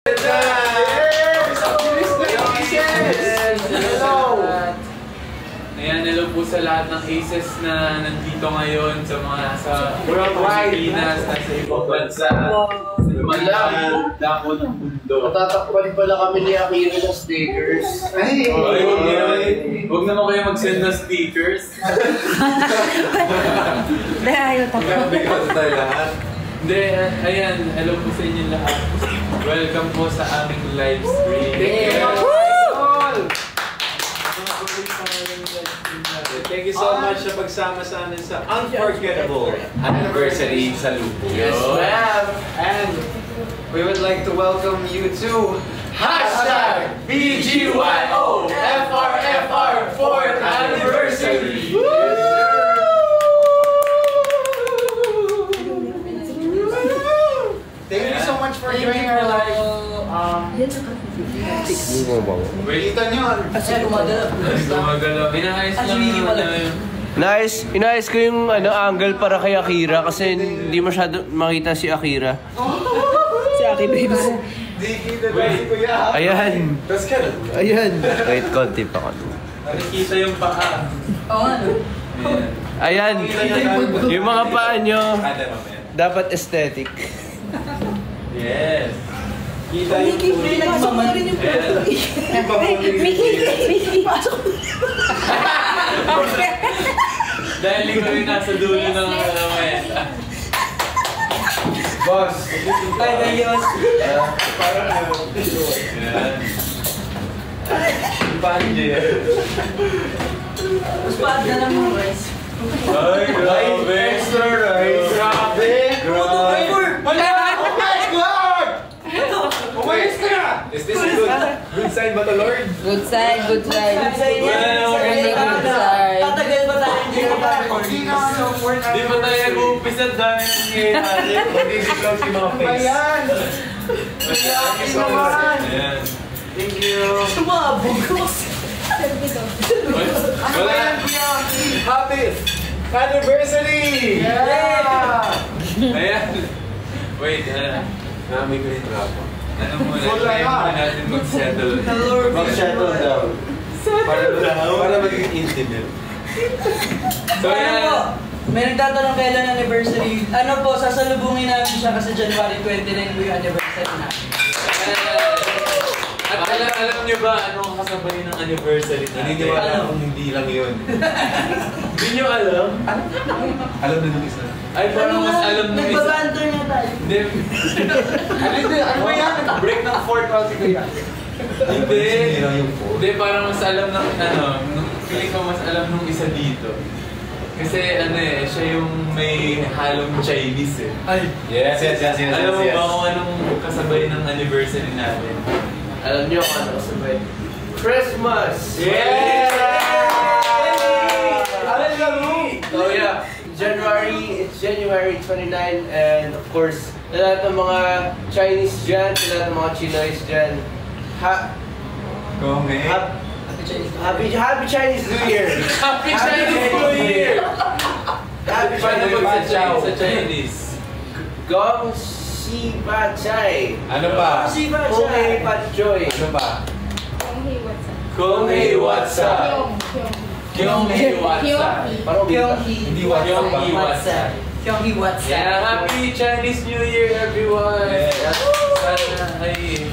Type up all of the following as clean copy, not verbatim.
Ayan, hello po sa lahat ng aces na nandito ngayon sa mga nasa Pilipinas, nasa ibang bansa, sa ibang dako ng mundo. Matatakpan pala kami ni Akira ng stickers. Ay, huwag naman kayo mag-send ng stickers. Dahil ayaw Bigat tayo lahat. Hindi, ayan, hello po sa inyo lahat. Welcome po sa aming live stream. Thank you so much sa pagsama sa amin sa unforgettable anniversary sa Lupo. Yes, ma'am. And we would like to welcome you to #BGYO FRFR 4th anniversary! Thank you so much for joining our live. Wait, Kita nyo. gumagalaw. Inaayos lang naman. Inayos ko yung angle para kay Akira kasi hindi masyado makita si Akira. si Aki Babes. Di kita na si Kuya. Ayan. Tapos ka na. Ayan. Wait, konti pa konti. Nakikita yung paa. Oo nga. Ayan. Yung mga paa nyo, dapat aesthetic. Yes. Kita yung May nagpasok na rin yung Mickey, pasok. Dahil ikaw yung nasa dulo ng mesa. boss. Ay, Dayos. Parang Yan. Panje. Mas paad na lang yung rice. Ay, grabe. Extra rice. Grabe. Grabe. Wala! Oh my God! Umayos ka na! Is this a good sign ba to, Lord? Good side, good side. Wala naman Really good side. Tatagal ba tayo hindi ko Di ba tayo nag-uumpisa dahil nangyayari? Hindi si Cloud si mga face. Ayan! Thank you so much. Ayan. Thank you. Sumabog ko. Wala. Happy anniversary! Yeah! Ayan. Wait, Nami ko yung trapo. ano muna, Wala try na. muna natin mag-settle. Mag-settle down. Para maging intimate. So, Ano ayan. po? May nagtatanong kailan anniversary. Ano po, sasalubungin namin siya kasi January 29 po yung anniversary namin. At alam niyo ba anong kasabay ng anniversary natin? Naniniwala kung hindi lang yun. Hindi niyo alam? Alam na nung isa. Ay, parang mas alam nung isa. Nagbabanter na tayo. Hindi. Ano ba yan? Break ng fourth wall si Kuya. Hindi. Hindi lang yung fourth. Hindi, parang mas alam ng feeling ko mas alam nung isa dito. Kasi siya yung may halong Chinese eh. Ay. Yes. Alam mo ba kung anong kasabay ng anniversary natin? Alam niyo kung ano sabay. Christmas! Yeah! Alam lang mo. So yeah, it's January 29 and of course, sa lahat ng mga Chinese dyan, sa lahat ng mga Chinoys dyan, Happy Chinese New Year! Happy Chinese New Year! Happy Paano Chinese ba New Year! sa Chinese? Gong Si Ba Chai! Ano pa? Kung Hei Pat Joy! Ano pa? Kung hey, what's up? Kyung hey, what's up? Parang Kyung-hee. Hindi what's up Kyung pa. hee, what's up? Kyung-hee, what's up? Yeah, happy Chinese New Year everyone! Sana ay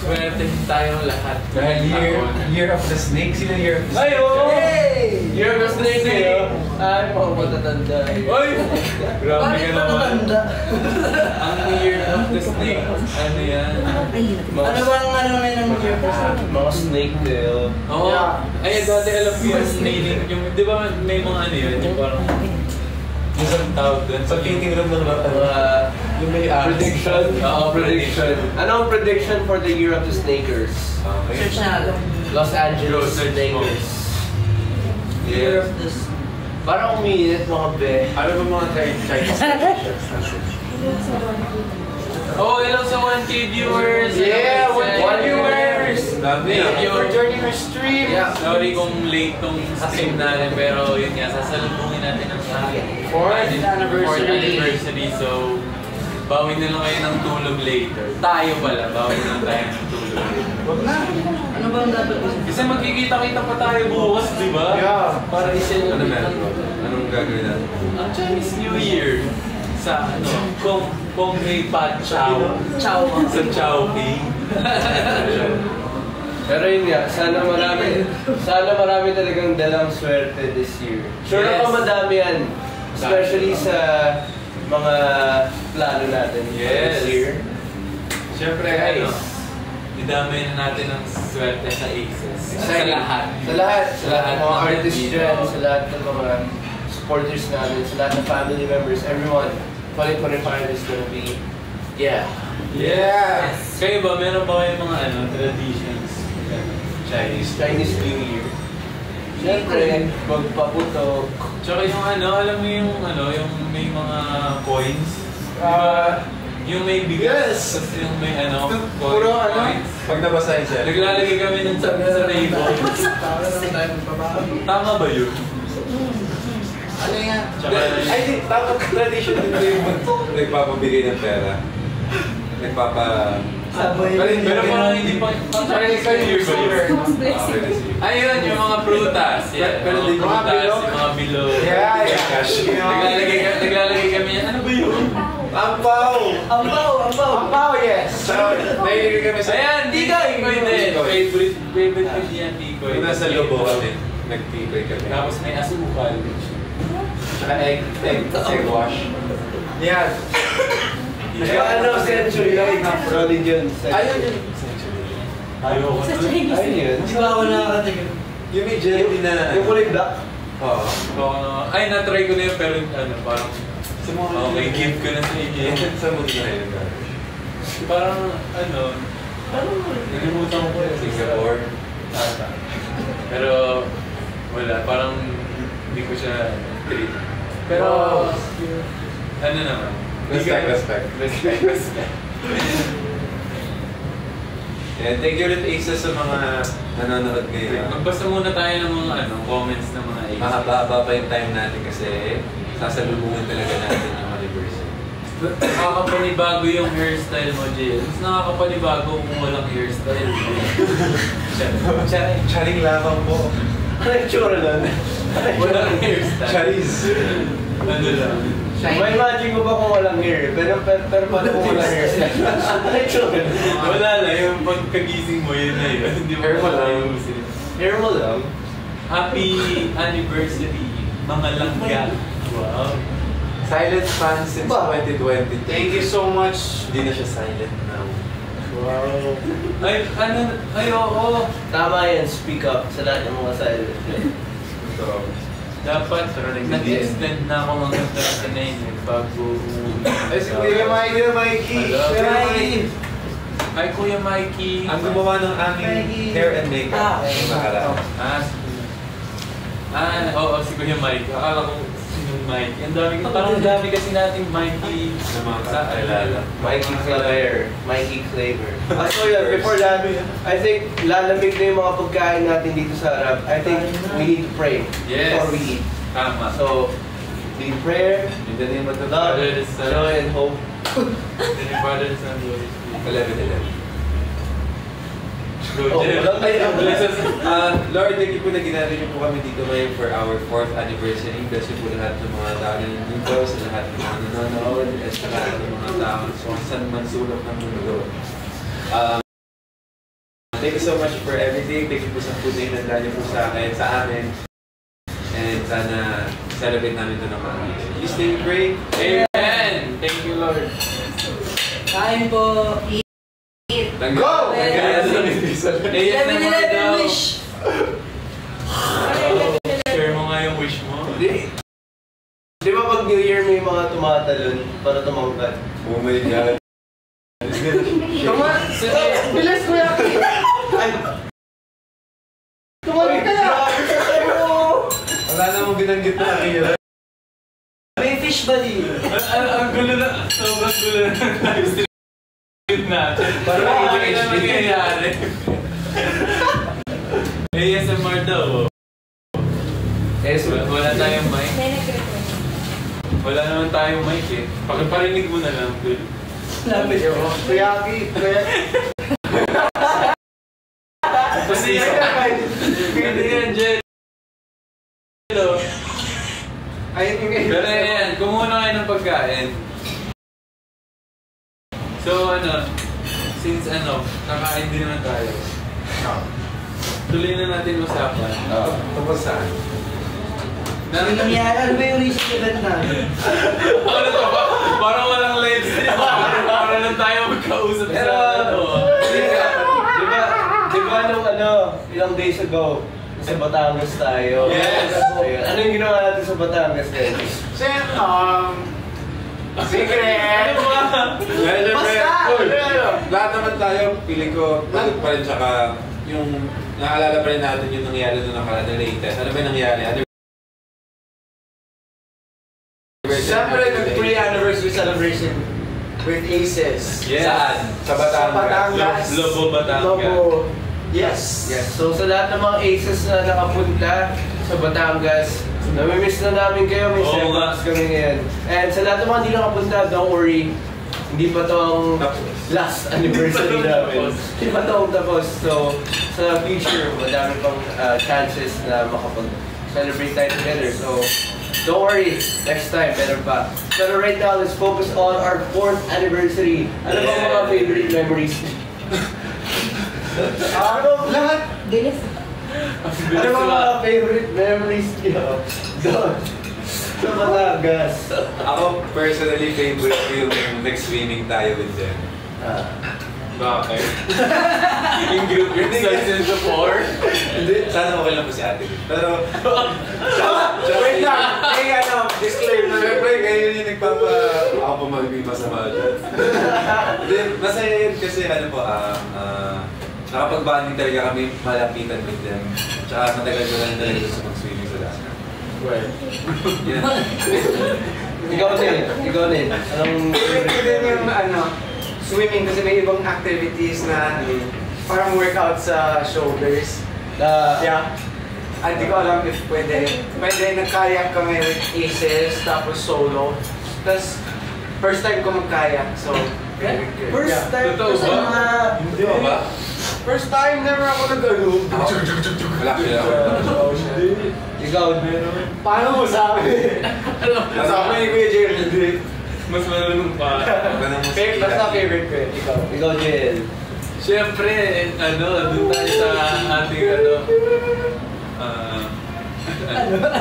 swertehin tayong lahat. Dahil year of the snake. Sino year of the snake? Ayo! Hey! Year of the Snake eh! Ay, mga matatanda. Oy! Grabe Bakit ka pa naman. natanda? Ang Year of the Snake. Ano yan? Ano bang ano na ng year of the snake? Mga snake tail. Oo. Ay, dati alam ko yung snake. Yung, di ba may mga ano yun? Yung parang... Yung isang tawag doon. Pag titingnan ng yung may Prediction. Oo, prediction. Ano ang prediction for the Year of the Snakers? Search na ako. Los Angeles Search mo. Snakers. Year of the Parang umiinit mga be. Ano ba mga Chinese traditions? Oh, hello sa 1K viewers! Yeah, 1K viewers! Dami Thank you for joining our stream. Yeah. Sorry kung late tong stream natin, pero yun nga, sasalubungin natin ang Fourth anniversary. So, bawi na lang kayo ng tulog later. Tayo pala, bawi na lang tayo ng tulog later. Wag na. Ano ba ang dapat isip? Kasi magkikita-kita pa tayo bukas, di ba? Yeah. Para isa Ano meron bro? Anong gagawin natin? ang Chinese New Year sa Kong Hei Pat Chow. Ciao. Sa Chowking. Pero yun nga, sana marami talagang dalang swerte this year. Sure Yes. ako madami yan. Especially sa mga plano natin Yes. this year. Siyempre, idamay na natin ang swerte sa Aces. Sa Exactly. lahat. Sa lahat. Sa lahat ng mga ng artists dito. dyan, sa lahat ng mga supporters namin, sa lahat ng family members, everyone. 2025 is gonna be, yeah. Yes! Kayo ba, meron ba kayong mga traditions? Chinese New Year. Siyempre, magpaputok. Tsaka yung alam mo yung may mga coins? Diba? Yung may bigas, Yes! tapos yung may Puro coins. Pag nabasahin siya. Naglalagay kami ng sa table. Tama ba yun? Ano yan? Tsaka, I think tamang tradition din yung nagpapabigay ng pera. Sabay. pero parang hindi pa, parang isang year ba yun? Ayun, yung mga prutas. Yan, Pero mga di- mga prutas, bilog. yung mga bilog. Yeah, cash. Naglalagay kami yan. Ano ba yun? Ampaw! Ampaw. Ampaw, yes! So, nahiligay kami sa... Ayan, tikoy din. Tikoy. Favorite ko yan, tikoy. Yung nasa lobo kami, nag-tikoy kami. Tapos may asukal. Tsaka egg wash. Yan. Ano, century lang, rolling yun. Ayun yun. Ayoko Sa nun. Chinese. Ayun yun. Hindi ba ako nakakatingin? Yung may jelly na... Yung kulay black. Oo. Ay, na-try ko na yun, pero parang Sa mga... okay, give ko na sa inyo. Sa mundo na yun. Parang, nalimutan ko yun. Singapore. Pero, wala, parang hindi ko siya treat. Pero, ano naman? Respect. And thank you ulit Aces sa mga nanonood ngayon. Magbasa muna tayo ng mga comments ng mga Aces. Mahaba pa yung time natin kasi sasalubungin talaga natin yung anniversary. Nakakapanibago yung hairstyle mo, Jill. Mas nakakapanibago kung walang hairstyle. Charing lamang po. Ano yung tsura nun? Walang hairstyle. Charis. Ano lang. May imagine ko pa kung walang hair, pero paano kung walang hair? Ano yung tsura nun? Wala lang, yung pagkagising mo, yun na yun. Hindi mo Hair mo lang. ayusin. Hair mo lang. Happy anniversary, mga langga. Wow. Silent fan since Ba? 2020. Thank you so much. Hindi na siya silent now. Wow. Ay, oo. Tama yan, speak up sa lahat ng mga silent. So, Dapat, nag-extend na ako hanggang 39 bago ay si Kuya Mikey. Hello. Kuya Mikey. Hi, Kuya Mikey. Ang gumawa ng aming hair and makeup. Yung nakaraan. Oo, si Kuya Mikey. Akala ko si Mikey. Parang ang dami kasi nating Mikey Sa mga sa kakilala. Mikey Flavor. Mikey Flavor. So yeah, before that, I think lalamig na yung mga pagkain natin dito sa harap. I think we need to pray Yes. before we eat. Tama. So, lead prayer, In the name of the love, Father, Son, joy, and hope. Then your Father, Son, Holy Spirit. 11-11. Go, Jeff. Bless us. Lord, thank you po na ginari niyo po kami dito ngayon for our 4th anniversary. Bless you po lahat ng mga tao na nandito, sa lahat ng mga nanonood, at sa lahat ng mga tao sa saan man sulok ng mundo. Thank you so much for everything. Thank you po sa food na inanda niyo po sa akin, sa amin. And sana celebrate namin ito ng marami. Please stay pray. Amen. Thank you, Lord. Kain po. Go! Level 11 wish. Share mo nga yung wish mo. Di ba pag New Year may mga tumatalon para tumangkat? Oh my God. Bilis ko yan! Tumalit ka na! Wala namang binanggit na akin. May fish ba di? Ang gulo na. Sobrang gulo na ng live stream natin. Parang hindi na nangyayari. ASMR daw. Wala tayong mic. Wala naman tayong mic eh. Parinig mo na lang, Bill. Lapit ko. Kuyaki. Hindi yan, Jen. Ayun yung ngayon. Pero ayan, kumuha na kayo ng pagkain. So since kakain din naman tayo. Tuloy na natin usapan. Tapos saan? Ano nangyari? Ano ba yung recent event namin? Ano to ba? Parang walang live stream. Parang lang tayo magkausap Pero, di ba nung ilang days ago, sa Batangas tayo. Yes. Ayun. Ano yung ginawa natin sa Batangas ngayon? Secret! Lahat naman tayo, feeling ko, pagod pa rin, tsaka yung naalala pa rin natin yung nangyari nung nakaraan na latest. Ano ba yung nangyari? Siyempre, nag-pre-anniversary celebration with Aces. Yes. Saan? Sa Batangas. Lobo, Batangas. Lobo. Yes. Yes. So sa lahat ng mga aces na nakapunta sa Batangas, namimiss na namin kayo, may Oo nga. seconds kami ngayon. And sa lahat ng mga hindi nakapunta, don't worry, hindi pa to ang last anniversary namin. Hindi pa to ang tapos. So sa future, madami pang chances na makapag-celebrate tayo together. So don't worry, next time, better pa. Pero right now, let's focus on our 4th anniversary. Ano bang mga favorite memories? Lahat. Ano ba mga favorite memories niyo doon sa Batangas? Ako, personally, favorite ko yung nag-swimming tayo with them. Bakit? Yung group size and support? Hindi, sana okay lang po si ate. Pero, Wait lang. Hey, disclaimer. siyempre, ngayon yung ako pa magiging masama dyan. Hindi, masaya yun kasi nakapag-bonding talaga kami malapitan with them. Tsaka matagal ko lang talaga gusto mag-swimming sa dagat. Well, Yeah. ikaw din. Anong Favorite ko din yung swimming kasi may ibang activities na parang workout sa shoulders. Yeah. Hindi ko alam if pwede. Nag-kayak kami with Aces, tapos solo. Tapos, first time ko mag-kayak, so very good. First time Totoo ko sa ba? mga... Hindi mo ba? First time, never ako nag-ano. Wala sila ako. Ikaw, Paano mo sabi? Sabi ni Kuya Jerry. Mas marunong pa. Basta favorite ko yun. ikaw Jill. Siyempre, doon tayo sa ating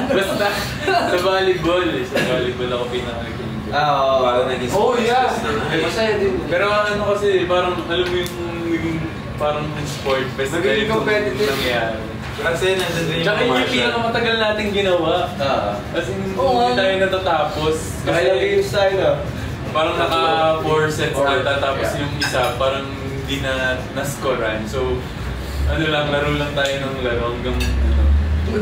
basta sa volleyball. Sa volleyball ako pinakakilig. Oo. Parang naging Oh, yeah. stress na. Masaya din. Pero kasi, parang alam mo yung naging parang sport fest Naging competitive. nangyari. Kasi nandun din Tsaka yung yung commercial. pinakamatagal natin ginawa. As in, hindi tayo natatapos. Kailang games tayo na? Parang naka 4 sets ata, tapos Yeah. yung isa parang hindi na-scorean. So, laro lang tayo ng laro hanggang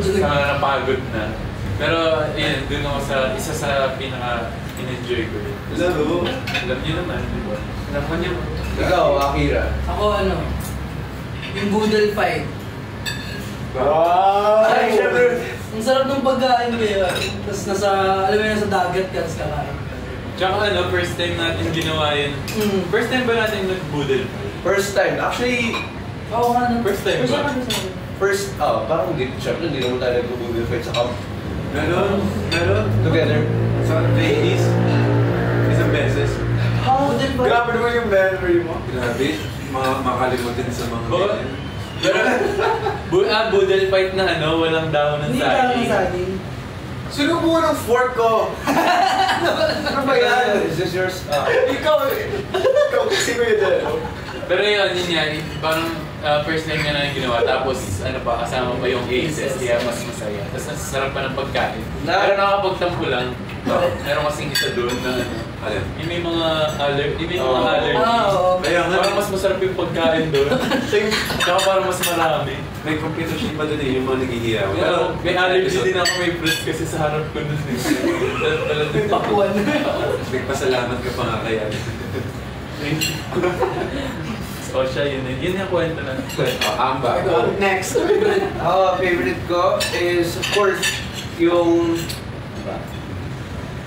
sa napagod na. Pero, yun, dun ako sa isa sa pinaka-enjoy ko yun. Laro. Alam niyo naman, di ba? Alam niyo. Ikaw, Akira. Ako yung boodle fight. Wow! Ay, syempre, ang sarap ng pagkain kaya. Tapos alam mo yun, nasa dagat ka, tapos kakain. Tsaka first time natin ginawa yun. First time ba natin nag-boodle? First time. Actually, Oo nga. First time ba? parang syempre hindi naman tayo nag-Google Fight sa camp. Meron. Together. Sa ladies. Isang beses. Boodle fight. Grabe naman yung memory mo. Grabe. Makakalimutin sa mga Oo. ganyan. Pero, boodle fight na walang dahon ng Hindi lang saging. saging. Sinubukan ng fork ko. Ano ba yan? Is this yours? Ikaw kasi ko yun. Pero yun yan. Parang first time nga na ginawa. Tapos kasama pa yung aces. Kaya mas masaya. Tapos nasasarap pa ng pagkain. Pero nakakapagtampo lang. Meron kasing isa doon na Alin? yung may mga allergies. Oo. Kaya nga. Parang mas masarap yung pagkain doon. Tsaka parang mas marami. May competition pa doon yung mga naghihiyaw. Pero may allergy din ako may fruits kasi sa harap ko doon. May pakuan. Nagpasalamat ka pa nga kaya. O siya, yun yung kwento na. Amba. Next. Favorite ko is, of course, yung...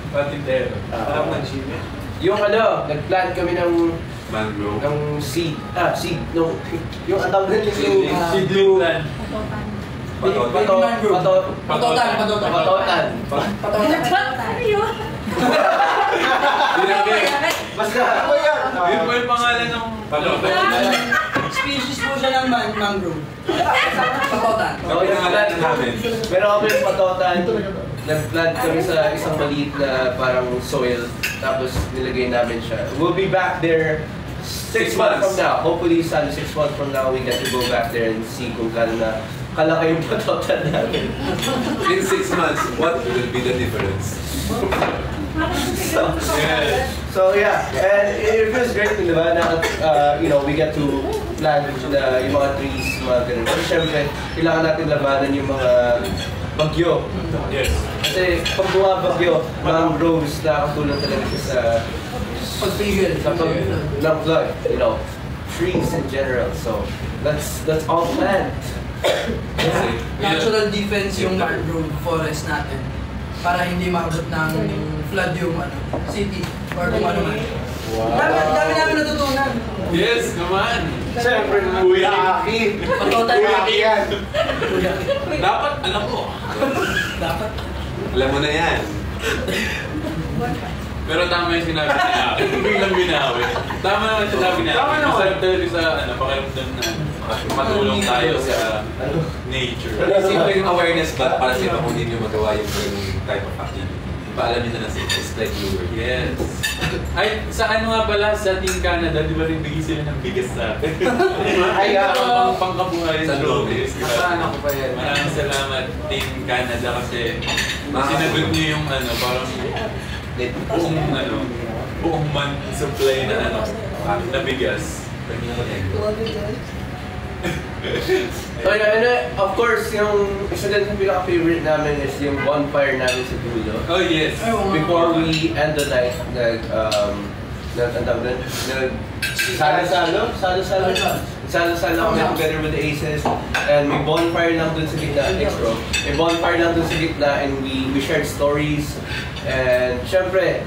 Patintero. Alam ng gym eh. yung nag-plant kami ng seed, yung atawag na Seedling plan. Patotan. Basta, Yun po yung pangalan ng Species po siya ng mangrove. Patotan. pero kami yung patotan, nag-plant kami sa isang maliit na parang soil, tapos nilagay namin siya. We'll be back there 6 months from now. Hopefully, 6 months from now, we get to go back there and see kung kalaki yung patotan namin. In 6 months, what will be the difference? So yeah, and it feels great, di ba, na we get to plant yung mga trees, mga ganun. Pero syempre, kailangan natin labanan yung mga bagyo. Yes. Kasi pag bumabagyo, mangroves nakakatulong talaga siya sa Pagpigil. ng flood, trees in general. So that's all planned. Natural defense yung mangrove forest natin para hindi maabot ng flood yung city or kung ano man. Wow. Dami namin natutunan. Yes, naman. Siyempre, Kuya Aki. Patotan Kuya Aki yan. Dapat, alam ko. Dapat. Alam mo na yan. Pero tama yung sinabi niya. Biglang binawi. Tama naman yung sinabi niya. Tama naman. Masarap talaga sa pakiramdam na matulong tayo sa nature. Simple yung awareness ba para sa iba kung hindi nyo magawa yung type of activity? Paalamin na sa it's like lure. Yes. Ay, sa nga pala, sa Team Canada, di ba rin bigay sila ng bigas sa atin? Ay, Ang pangkabuhay Sa sa loob. loob. Nasaan ako pa yan? Maraming salamat, Team Canada, kasi sinagot niyo yung parang buong month supply na na bigas. So, of course, yung isa din sa pinaka-favorite namin is yung bonfire namin sa dulo. Oh yes. Before we end the night, salo-salo kami together with the Aces, and may bonfire lang dun sa gitna, may bonfire lang dun sa gitna, and we shared stories, and syempre,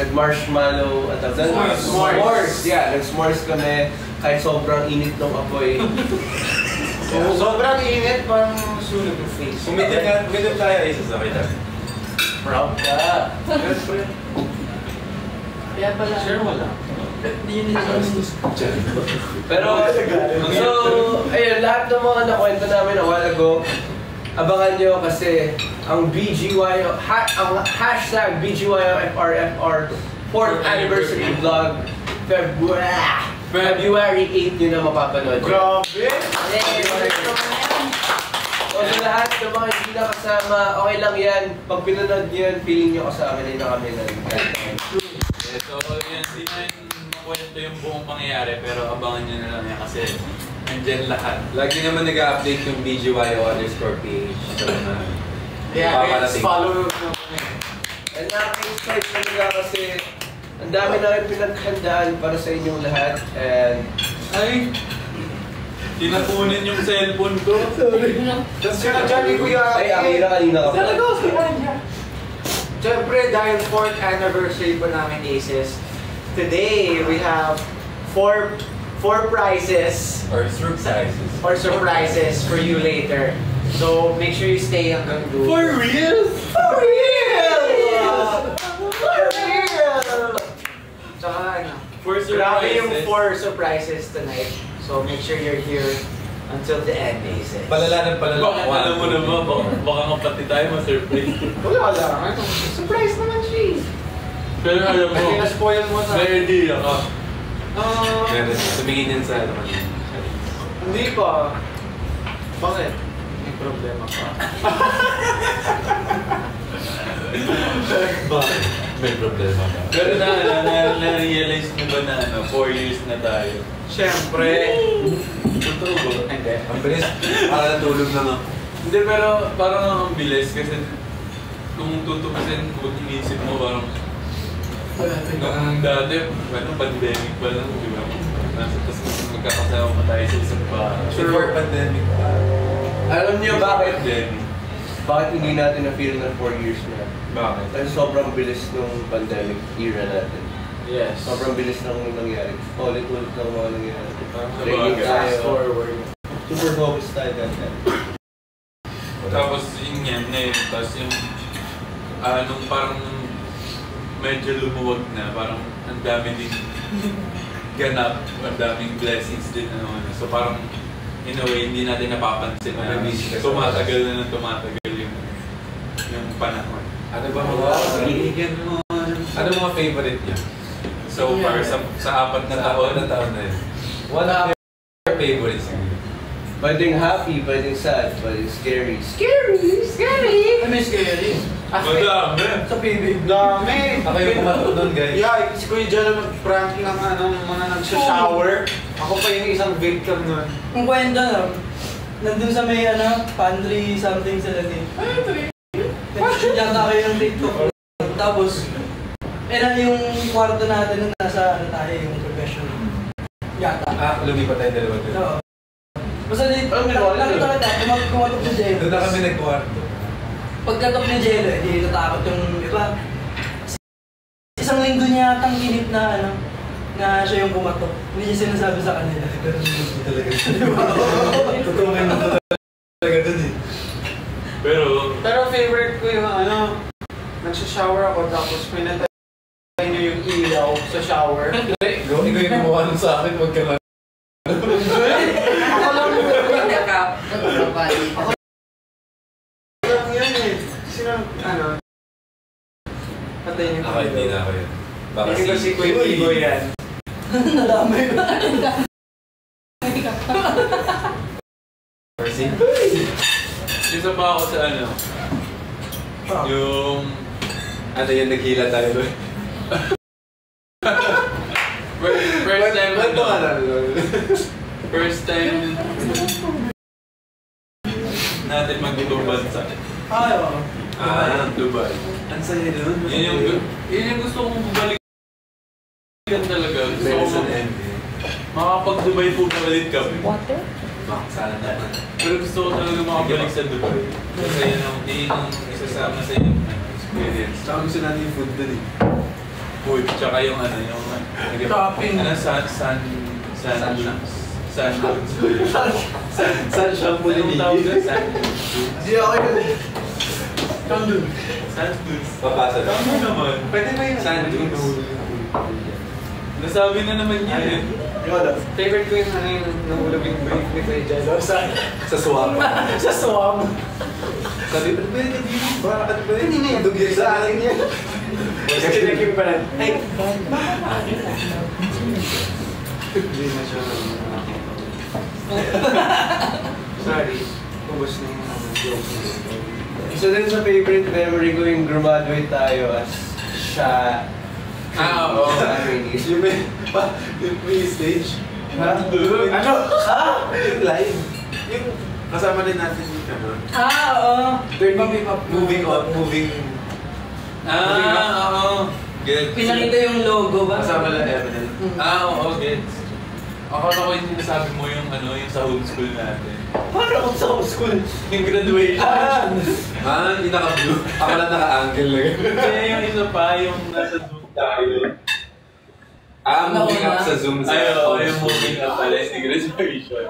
nag-marshmallow at s'mores. Yeah, nag-s'mores kami kahit sobrang init ng apoy. Sobrang init, parang sunog yung face. Umitim tayo isa sa kita. Proud ka. Kaya pala. Sure, wala. Hindi yun Pero, so, ayun, lahat ng mga nakwento namin a while ago, abangan nyo kasi ang BGYO, ang hashtag BGYOFRFR 4th anniversary vlog, February 8 nyo na mapapanood. Grabe! O sa lahat ng mga hindi na kasama, okay lang yan. Pag pinanood nyo yan, feeling nyo kasama na kami na. So, yan, di na makwento yung buong pangyayari, pero abangan nyo na lang yan kasi nandyan lahat. Lagi naman nag-update yung BGYO_page. So, Kaya follow nyo kami. And nakaka-excite talaga kasi ang dami na rin pinaghandaan para sa inyong lahat. And Ay! Tinapunin yung cellphone ko. Sorry. Tapos yun na dyan ni Kuya Aki. ay, akira kanina ka pa. Siyempre, dahil 4th anniversary po namin Aces, today we have four prizes or surprises. or surprises for you later. So make sure you stay hanggang dulo. For real? For real! For real! Tsaka grabe yung 4 surprises tonight. So make sure you're here until the end, Aces. Palala ng palala. Baka alam mo naman, baka nga pati tayo ma-surprise. Wala lang. Surprise naman siya. Pero alam mo, Kasi na-spoil mo sa... may idea ka. Tumingin yan sa ano kanina. Hindi pa. Bakit? May problema pa. Bakit? May problema ka. Pero na-realize mo ba na 4 years na tayo? Siyempre. Totoo ba? Hindi. Ang bilis. Para natulog na nga. Hindi, pero parang ang bilis kasi kung tutupasin, kung inisip mo parang nung dati, pandemic pa lang, di ba? Tapos magkakasama pa tayo sa isang bahay. Before pandemic. Alam niyo bakit? Pandemic. Bakit hindi natin na-feel na 4 years na? Bakit? Kasi sobrang bilis nung pandemic era natin. Yes. Sobrang bilis lang yung nangyari. Ulit-ulit lang mga nangyari. Sabagay. Fast forward. Super focused tayo that time. Tapos yun yan ngayon, tapos yung nung parang medyo lumuwag na, parang ang dami din ganap, ang daming blessings din So parang in a way, hindi natin napapansin na tumatagal na ng tumatagal yung panahon. Ano ba mga bigyan mo? Ano mga favorite niya? So far, sa 4 na taon na yun. One of your favorites niya. Pwedeng happy, pwedeng sad, pwedeng scary. I miss Kelly. madami. Sa PB. Dami! Ako yung kumatot doon, guys. Yeah, si Kuya Jalo nag-prank ng mga nagsha-shower. Ako pa yung isang victim nun. Ang kwento no, nandun sa may pantry something sila din. Nag-shoot yata kayo ng TikTok. Tapos, yung kwarto natin nung nasa tayo, yung professional. Yata. Lumipat tayo dalawa doon. Oo. Basta nakita kita, kumatok si Jello. Doon na kami nagkwarto. Pagkatok ni Jello, di natakot yung iba. Isang linggo niya yatang inip na na siya yung kumatok. Hindi niya sinasabi sa kanila. Pero hindi talaga. Totoo nga naman talaga dun eh. Pero favorite ko yung nagsha-shower ako tapos pinatay niyo yung ilaw sa shower. Ikaw yung gumawa nun sa akin, wag ka lang. Ako lang Ako lang yan eh. Sino, patay niyo Ako hindi na ako yun. Baka Hindi ko si Kuya Tigo yan. Nadamay ba? Mercy? isa pa ako sa yung Ano yun, naghila tayo doon? first time Ba't ka lang? first time natin mag-ibang bansa. Ay, oo. Dubai. Ang saya doon. Yun yung gusto kong bumalikan talaga. Gusto ko makapag-Dubai po na ulit kami. Water? Sana naman. Pero gusto ko talaga makabalik sa Dubai. Kasi yun ang isasama sa yung experience. Tsaka gusto natin yung food doon eh. Food, tsaka yung Topping. Sand dunes. Saan shampoo Anong tawag doon? Sand dunes. Hindi ako yun. Kandun. Sand dunes. Papasa na. Tama naman. Pwede ba yung Sand dunes. Nasabi na naman yun eh. Favorite ko yung nahulog yung brief ni Kuya Jalo sa Sa swamp. sa swamp. Sabi, ano ba yun? Ano ba yun? Hindi na yan. Dugir Sa akin yan. Kasi naging pala. Ay, Hindi na siya. sorry. Ubus na yung joke. Isa din sa favorite memory ko yung graduate tayo as siya. Oo. Yung may stage. Ha? Ano? Yung live. Yung kasama din natin yung Oo. Moving on, moving. Oo. Good. Pinakita yung logo ba? Kasama lang Evelyn. Oo, gets. Akala ko yung sinasabi mo yung yung sa homeschool natin. Paano ako sa school? Yung graduation. Yung naka-blue. Ako lang naka-angle lang. Kaya yung isa pa, yung nasa Zoom tayo. Moving up sa Zoom sa yung moving up pala, yung graduation.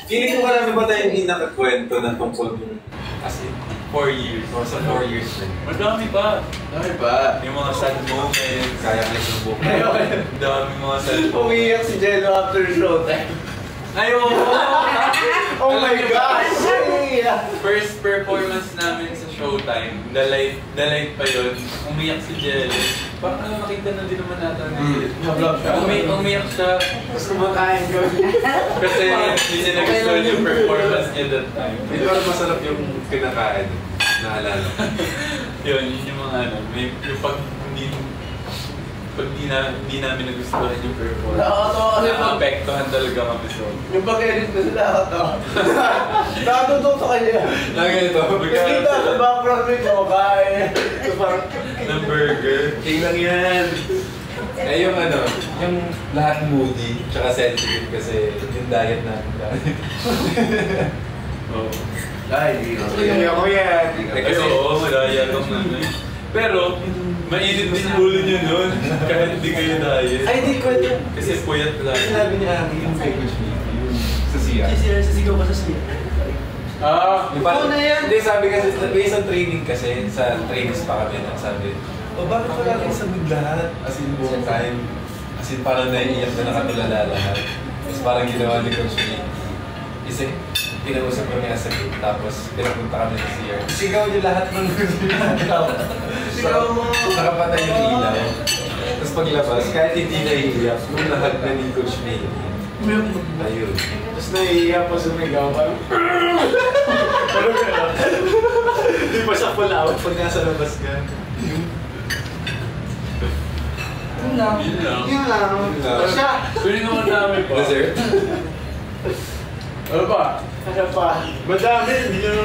Feeling ko marami ba tayong hindi nakakwento ng tungkol dun? As in, 4 years. O sa 4 years na. Madami pa. Dami ba? Yung mga sad moments. Kaya nga yung buhok. Dami mga sad moments. Umiiyak si Jello after showtime. Ayaw! Oh my gosh! First performance namin sa Showtime, the light pa yun, umiyak si Jelly. Parang nakita na din naman natin. Vlog siya. Umiyak siya. Tapos kumakain ko. Kasi hindi niya nagustuhan yung performance niya that time. Hindi parang masarap yung kinakain. Naalala. Yun yung mga yung pag hindi namin nagustuhan yung performance. Nakakatawa kasi Naapektuhan talaga kami so. yung pag-edit na sila nakakatawa. Nakatutok sa kanya. Ganito. Kasi kita sa background may kumakain. So parang, Ng burger. King lang yan. Yung lahat moody, tsaka sensitive kasi yung diet natin. Oh. ay, hindi ko. Hindi ako yan. Kasi oo, malaya itong Pero, mainit din ulo nyo nun. Kahit hindi kayo diet. Ay, di ko ito. Kasi puyat lang. Sinabi niya yung kay Coach Lee, yung sa siya. Sisigaw ka sa siya. Yung parang, na yan. hindi, sabi kasi, based on training kasi, sa trainings pa kami na sabi, o bakit wala kayo sagot lahat? As in, buong time. As in, parang naiiyak na nakatulala lahat. Tapos parang ginawa ni Coach Lee. Kasi, kinausap kami as a group, tapos pinapunta kami sa CR. Sigaw niyo lahat ng Sigaw mo. Nakapatay yung ilaw. Tapos paglabas, kahit hindi naiiyak, nung nahag na ni Coach May. Ayun. Tapos naiiyak pa sumigaw. Parang gano'n. Hindi pa siya full out. Pag nasa labas ka, Yun lang. Yun lang. Yun lang. lang. Siya. Pwede naman namin pa. dessert. Ano pa? Ano pa? Madami, hindi nyo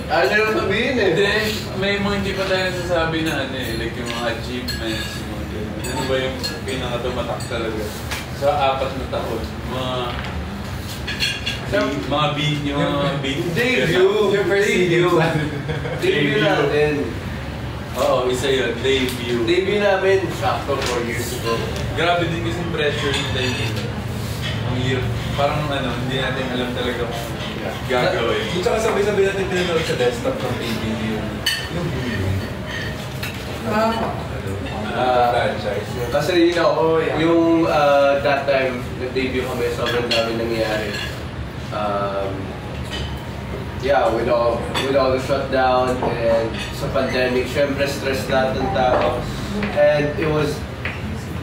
ano yung sabihin eh. Hindi, may mga hindi pa tayo nasasabi na ano eh, like yung mga achievements, yung mga ganun. Ano ba yung pinakatumatak talaga? Sa 4 na taon, mga Debut! Yung first Debut! video. Debut natin. Oo, isa yun, debut. Debut namin, sakto 4 years ago. Grabe din kasi pressure ng debut. Ang hirap, parang hindi natin alam talaga kung gagawin. Yung tsaka sabay-sabay natin pinanood sa desktop ng PBB yung franchise. Kasi yung that time, nag-debut kami, sobrang dami nangyayari. Yeah, with all the shutdown and sa pandemic, syempre stress lahat ng tao. And it was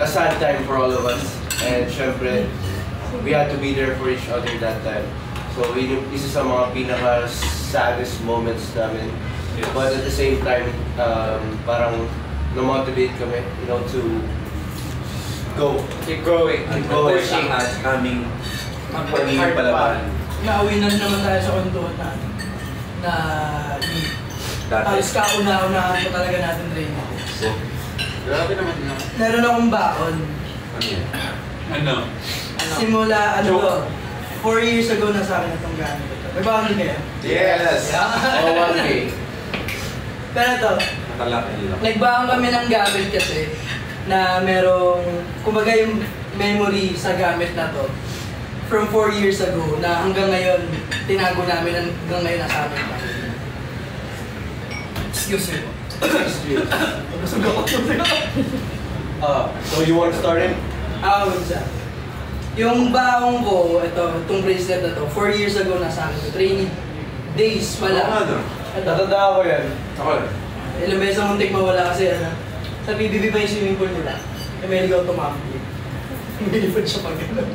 a sad time for all of us. And syempre, we had to be there for each other that time. So, yun yung isa sa mga pinaka-saddest moments namin. Yes. But at the same time, parang na-motivate kami, you know, to go. Keep going. Keep going. Pushing at aming pagiging palaban. Nauwi na naman tayo sa kwentuhan na halos kauna-unahan pa talaga natin training. So, Grabe naman yun. Meron akong baon. ano yan? Ano? Simula, 4 years ago na sa akin itong gamit ito. May baon din kayo? Yes! Oh, 1K. Pero ito, Nakalaki lang. nagbaon kami ng gamit kasi na merong, kumbaga yung memory sa gamit na to from 4 years ago na hanggang ngayon, tinago namin hanggang ngayon nasa amin pa. Excuse me. So you want to start it? Minsan. Yung baong ko, itong bracelet na to, 4 years ago nasa amin. Training days pala. Ano? Tatanda ko yan. Ako. Ilang beses ang muntik mawala kasi sa PBB pa yung swimming pool nila. May ligaw tumambling. Bilipad siya pag gano'n.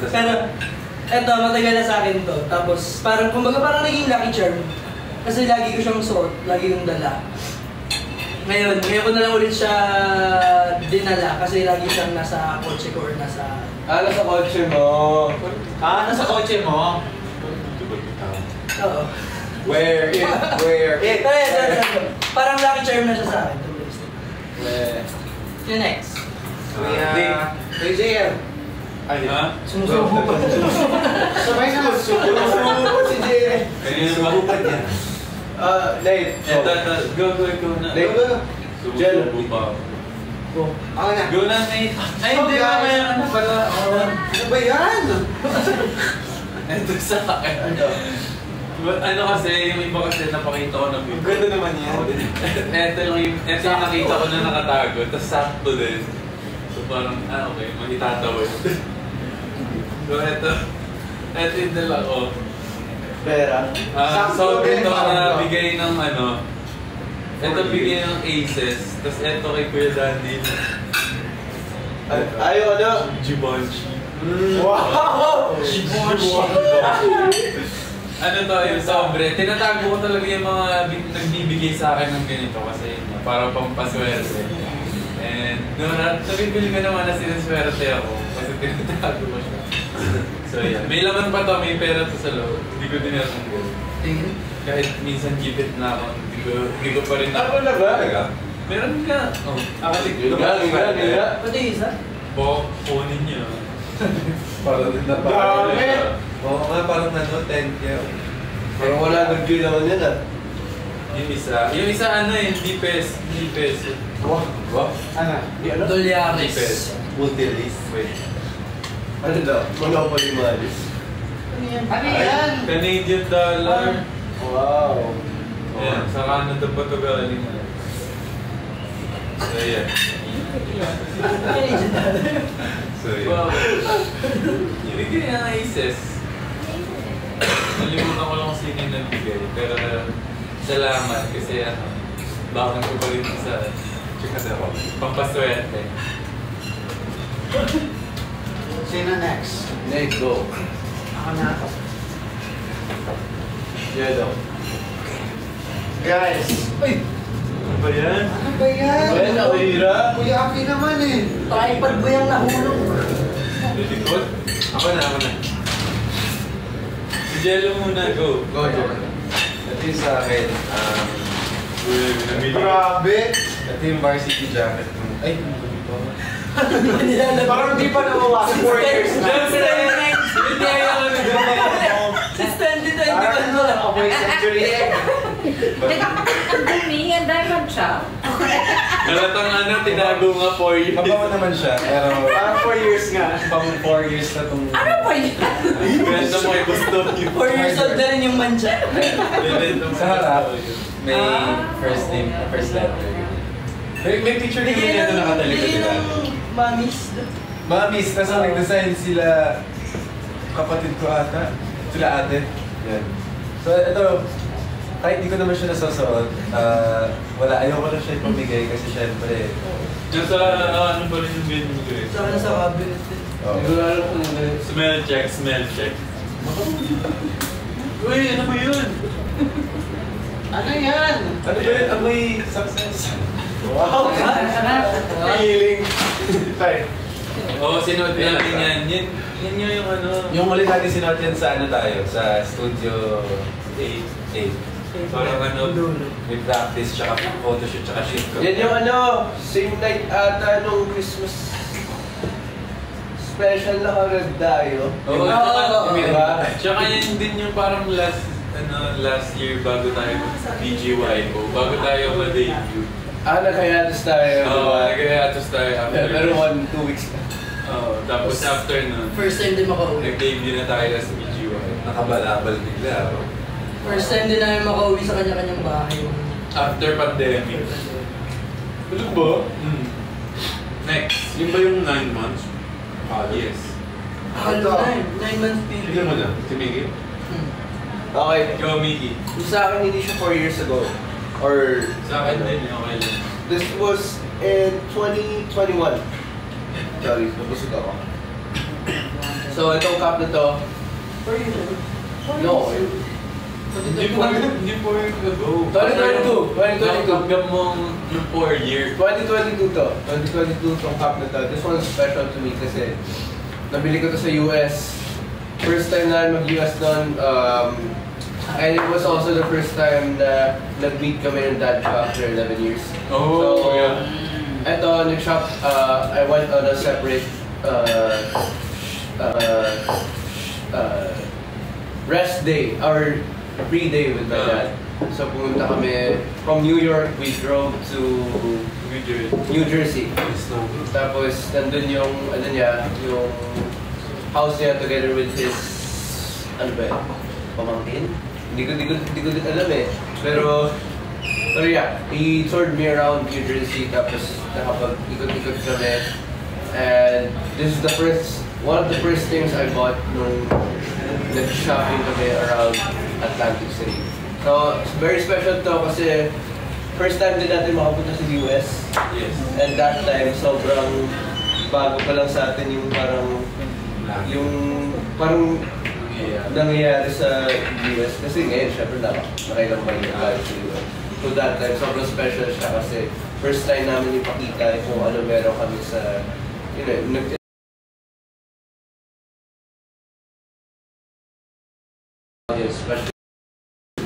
Pero, eto, matagal na sa akin to. Tapos, parang naging lucky charm. Kasi lagi ko siyang suot, lagi kong dala. Ngayon ko na lang ulit siya dinala kasi lagi siyang nasa kotse ko or nasa... Nasa kotse mo. Nasa kotse mo? Oo. Where it? Parang lucky charm na siya sa akin. Yung next. Kay JM. Ha? Sumusubo pa. Sabay na. Sumusubo si JM. Kanina ba? yan. Nate. Go na. Nate. Subo pa. Ako na. Go na, Nate. Ay, hindi guys. mamaya ano pala. Ano ba yan? Ito sa akin. Ano kasi, yung iba kasi napakita ko na video. Ganda naman yan. Ito yung nakita ko na nakatago, tapos sakto din. So parang, okay, maghitatawid. So ito yung dala ko. Pera. So ito na bigay ng ito bigay ng Aces, tapos ito kay Kuya Dandy. Ayaw Givenchy. Wow! Ano to, yung sobre. Tinatago ko talaga yung mga nagbibigay sa akin ng ganito kasi para pang paswerte. And nabibili ko naman na sinaswerte ako kasi tinatago ko siya. So yeah, may laman pa to, may pera to sa loob. Hindi ko din natanggal. Tingin. Kahit minsan gipit na ako, hindi ko pa rin Ano na ba? Meron ka. Oh. Kasi Pati isa? kunin niyo. Parang din na Dami! Oo nga, parang 10 year. Parang 100K naman yan ah. Yung isa ano eh, hindi peso. Wow. Ano? Hindi Dolyares. peso. Multi-list. Wait. Ano daw? Monopoly Malis. Ano yan? Canadian dollar. Wow. Ayan, sa Canada pa ito galing. So, ayan. So, Wow. Ibigay na ng ISIS. Nalimutan ko lang kung sino yung nagbigay. Pero salamat kasi bakit ko pa rin sa pampaswerte. Sino next? Next, go. Ako na ako. Yeah, daw. Guys. Uy! Ano ba yan? Ano ba yan? Well, nakahira. Kuya Aki naman eh. Tripod mo yung nahulog. Lilikod? Ako na. Si Jello muna, go. Go, Joker. Ito yung sa akin. Namili. Grabe. Ito yung varsity jacket. Ay, Parang di pa nawawasan 4 years na. Hindi ayaw na Suspended na Parang hindi ko nakaboy century eh. Teka, ang dumi, ang diamond shop. Nalatang tinago nga 4 years. mabawa naman siya. Pero Parang 4 years nga. pang 4 years na itong... Ano ba yan? Kwento mo yung gusto niyo. 4 years old na rin yung mancha. Sa harap, may first name, first letter. May picture din yun ito nakatalikod Bigyan nila. ng mamis. Mamis, kasi nag-design sila kapatid ko ata. Sila ate. Yan. So ito, kahit di ko naman siya nasasuot, ayoko na siya ipamigay kasi syempre... Diyan sa ano pa rin yung binigay. Sa akin sa cabinet. Oh. Hindi ko alam kung ano. Smell check. Uy, ano ba yun? Ano yan? Ano ba yun? Amoy success. Wow! Feeling. Tayo. Oo, sinuot namin yan. Yan yung ano. Yung muli natin sinuot yan sa ano tayo, sa Studio 8. Parang ano, May practice, tsaka photoshoot, tsaka shoot ko. Yan yung same night ata nung Christmas special na kagad tayo. Oo, Oo. Diba? tsaka yan din yung parang last year bago tayo BGYO, bago tayo ma-debut. Nagkayatos tayo. Oo, Diba? nag-hiatus tayo after. Pero 2 weeks na. Oo, tapos after nun, First time din makauwi. nag-debut na tayo as BGYO. Nakabalabal bigla. Oh. First time din namin makauwi sa kanya-kanyang bahay. After pandemic. Tulog ba? Next. Yun ba yung 9 months? Yes. Ano na 9 months period. Tignan mo na, si Miggy. Okay. Go, Mickey. Yung sa akin, hindi siya 4 years ago. Or... Sa akin din, okay lang. This was in 2021. Sorry, nabusog ako. So, itong cup na to, no, Hindi 4 years ago. 2022. Hanggang mong yung 4 years. 2022 to. 2022 tong cup na to. This one is special to me kasi nabili ko to sa US. First time na mag-US noon. And it was also the first time na nag-meet kami ng dad ko after 11 years. Oh, yeah. Eto, nag-shop, I went on a separate rest day, or free day with my dad. So pumunta kami from New York, we drove to New Jersey. Tapos nandun yung, yung house niya together with his, pamangkin? Hindi ko din alam eh. Pero yeah, he toured me around New Jersey, tapos nakapag-ikot-ikot kami. And this is one of the first things I bought nung nag-shopping kami around Atlantic City. So, it's very special to kasi first time din natin makapunta sa US. Yes. And that time, sobrang bago pa lang sa atin yung parang nangyayari sa US. Kasi ngayon, syempre nakailang ba yung sa US. So that time, sobrang special siya kasi first time namin ipakita kung ano meron kami sa, especially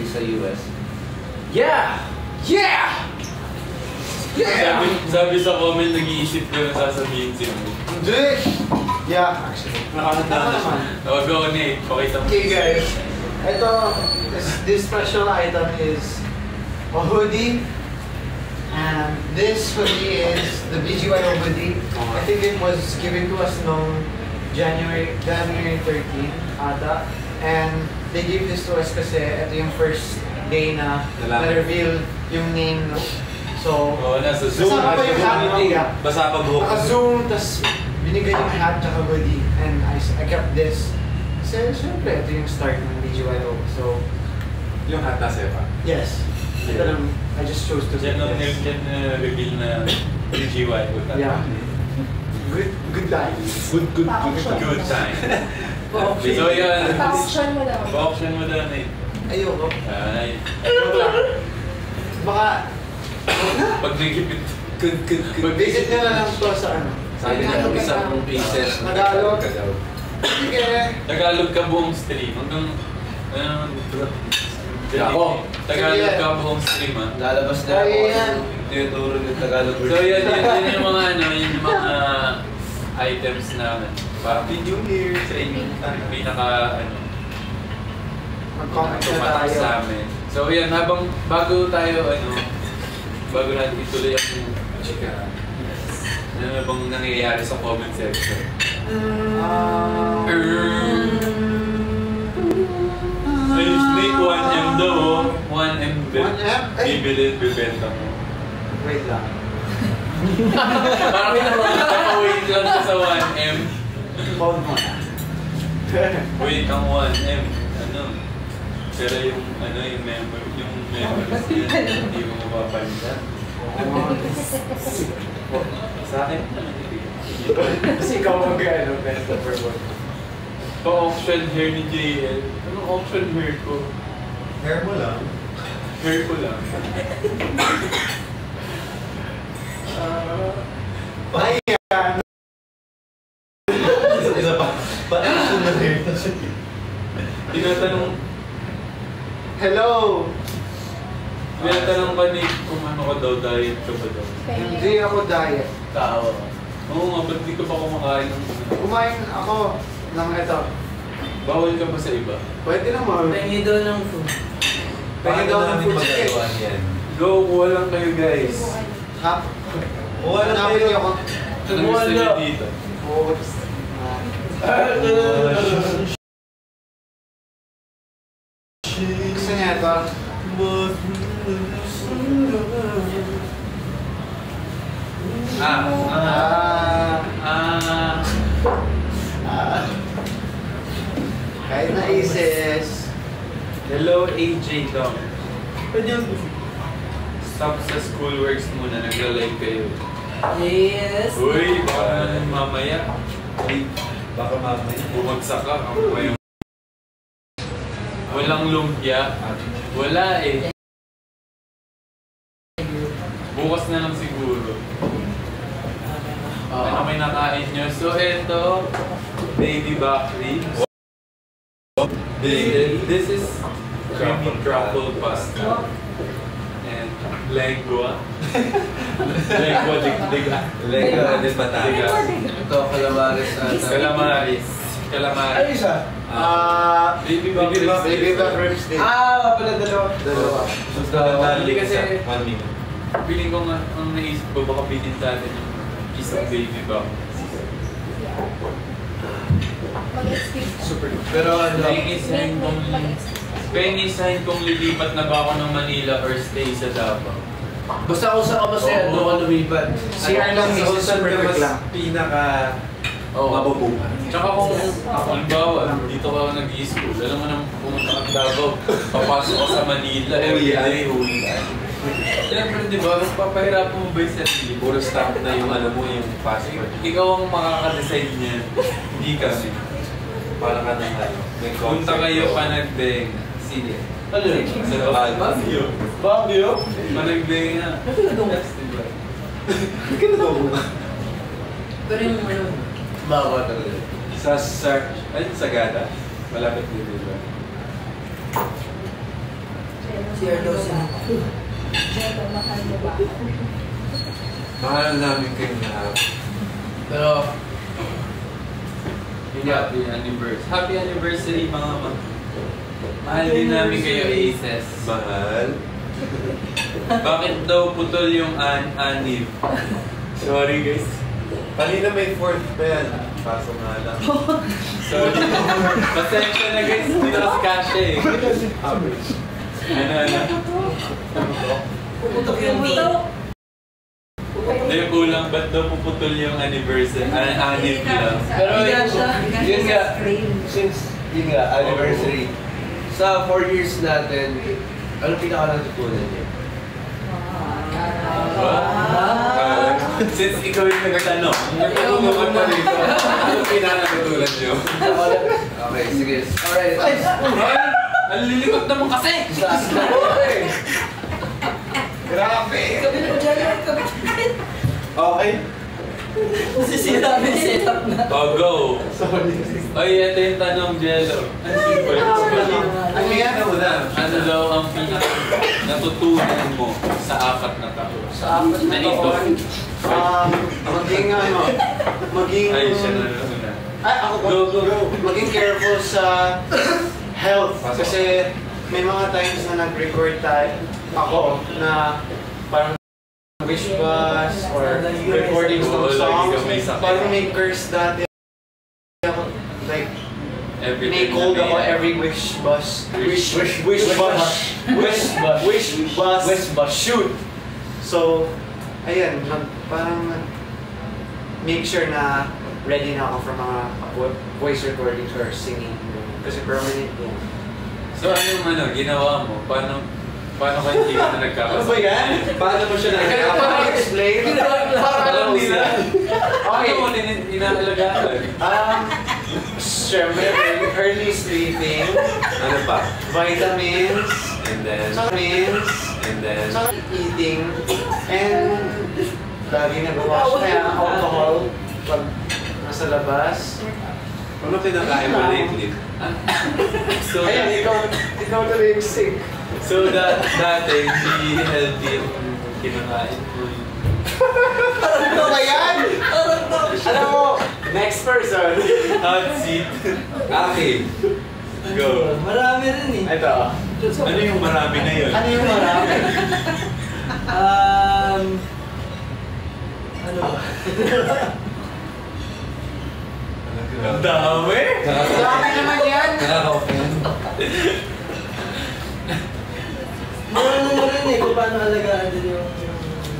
sa US. Yeah! Sabi sa comment, nag-iisip ko na sasabihin si Mo. Hindi! Yeah, actually. Nakakanta na siya. Oh, go, Nate. Pakita mo. Okay guys, ito, this special item is a hoodie. And this hoodie is the BGYO hoodie. I think it was given to us noong January 13 ata. And they gave this to us kasi ito yung first day na na-reveal yung name. So, nasa Zoom. kasama pa yung hat. Basa pa buhok. Naka-Zoom, tas binigay yung hat tsaka hoodie. And I kept this. Kasi syempre, ito yung start ng BGYO. So, Yung hat nasa pa? yes. Ito lang, I just chose to Diyan take nung this. reveal na BGY ko. Yeah. Good times. Good time. So yun. Pa-auction mo daw. Pa-auction mo daw eh. Ayoko. Ay. Joke lang. Baka, Pag nagipit. visit nyo na lang to sa ano. Sabi niya, isang pieces. Tagalog. Sige. Tagalog ka buong stream. Hanggang... Ako. Tagalog ka buong stream ah. Lalabas na ako. Ayan. Tinuturo yung Tagalog. So yun yung mga yun yung mga items na Happy New Year sa inyo. Pinaka Mag-comment na tumatak tayo. sa amin. So yan, bago bago natin ituloy ang chika. Ano bang nangyayari sa comment section? Ay, Snake 1M daw, 1M 1M? Ay. bibenta mo. Wait lang. Parang wait lang ka sa 1M. Phone mo na. Wait, ang 1M, pero yung memories niya, hindi mo mapapalitan. Sa akin, Kasi ikaw mag-ano, best of her work. pa-auction hair ni JL. Anong auction hair ko? Hair mo lang. Hair ko lang. Ayan. Isa pa. Pa-action na hair. Tinatanong Hello! ka ni kung ano ka daw, diet ka ba daw? Hindi ako diet. Tao. Oo nga, ba't di ka pa kumakain ng Kumain ako ng ito. bawal ka ba sa iba? Pwede naman. Pengi daw ng food. Pwede daw ng food chicken. magagawa yan? Go, kuha lang kayo guys. Ha? Wala na Hanapin niyo ako. Ano gusto niyo dito? Foods. Gusto niya ito? Kahit na Aces. Hello, AJ Dom. Pwede yung... Stop sa schoolworks muna, nagla-live kayo. Yes. Uy, baka naman mamaya. Ay, baka mamaya. Bumagsak ka, ako ba yung... Walang lumpia. Wala eh. Bukas na lang siguro. Ano may nakain nyo? So eto, baby back ribs. This is creamy truffle pasta. And lengua. Lengua digdig. Lego, this bata. Ito, calamares ata. Calamaris. Ay, Calamaris. isa. Baby back ribs. Baby back ribs din. Pala dalawa. Dalawa. Hindi kasi 1 minute. feeling ko nga, ang naisip ko, baka bilhin sa atin yung isang baby back. Super. Pero ano, Pengisahin kong lilipat na ba ako ng Manila or stay sa Davao. basta kung saan ka masaya, doon ka lumipat. CR lang is super quick lang. Pinaka Oo. mabubuhay. Tsaka kung, halimbawa, dito ka nag-i-school, alam mo nang pumunta ka ng Davao, papasok ka sa Manila, everyday, hulihan. Siyempre, di ba, magpapahirapan mo ba yung sarili? Puro stamp na yung ano mo, yung passport. Ikaw ang makaka-design niya, hindi kami. Para ka na tayo. May Punta concept kayo ko. Panagdeng. Sige. Ano yun? Sa Baguio. Baguio? Panagdeng nga. Yes, di ba? Pero yung ano... Makawa talaga. Sa Sagada. Malapit din, di ba? CR daw sa... Mahal namin kayong lahat. Pero, Happy anniversary. Happy anniversary mga Mahal din namin kayo, Aces. Mahal. Bakit daw putol yung anib? Sorry guys. Kanina may fourth pa yan. Kaso nga lang. Sorry. Pasensya na guys. Hindi na kasi kasha eh. Ano? Puputok yung V. Hindi, kulang. Ba't daw puputol yung anniversary? Anib lang. Pero yun nga, since yun nga, anniversary, sa 4 years natin, ano pinaka natutunan niyo? Since ikaw yung nagtanong, nagtanong ka rito, ano pinanatutunan nyo? Okay, sige. Alright. Ay! Ang lilikot naman kasi! Grabe! Okay. Nasisira na yung setup na. Oh, go! Sorry. Oy, ito yung tanong, Jello. Ang simple. Ano yan na muna? Ano daw ang natutunan mo sa 4 na taon? Sa apat na taon, maging maging... Ay, siya na muna. Ay, ako ba? Go. Maging careful sa health. Kasi may mga times na nag-record ako na parang wish bus or recording Oo, some lagi songs. ka may sakit. Parang may curse dati ako. Like, Everything may cold na ako may- every wish bus. Wish bus. Wish bus. Shoot! So, ayan, parang make sure na ready na ako for mga voice recordings or singing. Kasi permanent yan. So, anong ginawa mo? Paano kayo hindi ka na nagkakasama? Ano ba yan? Paano mo siya Para nagkakaroon? explain? Para alam nila. Okay. Ano mo inaalagaan? Siyempre, early sleeping, Ano pa? vitamins, And then... eating, and lagi nag-wash kaya alcohol pag nasa labas. Ano kinakain mo lately? So, Ayan, ikaw na yung sick. so dati, hindi healthy yung kinakain mo. Ano ba yan? Alam mo, next person. Hot seat. Akin. Go. Marami rin eh. Ito. Ano yung marami na yun? Ano yung marami? Ano ba? Ang dami! Marami naman yan. Nakaka-offend. Marami na rin eh kung paano alagaan din yung...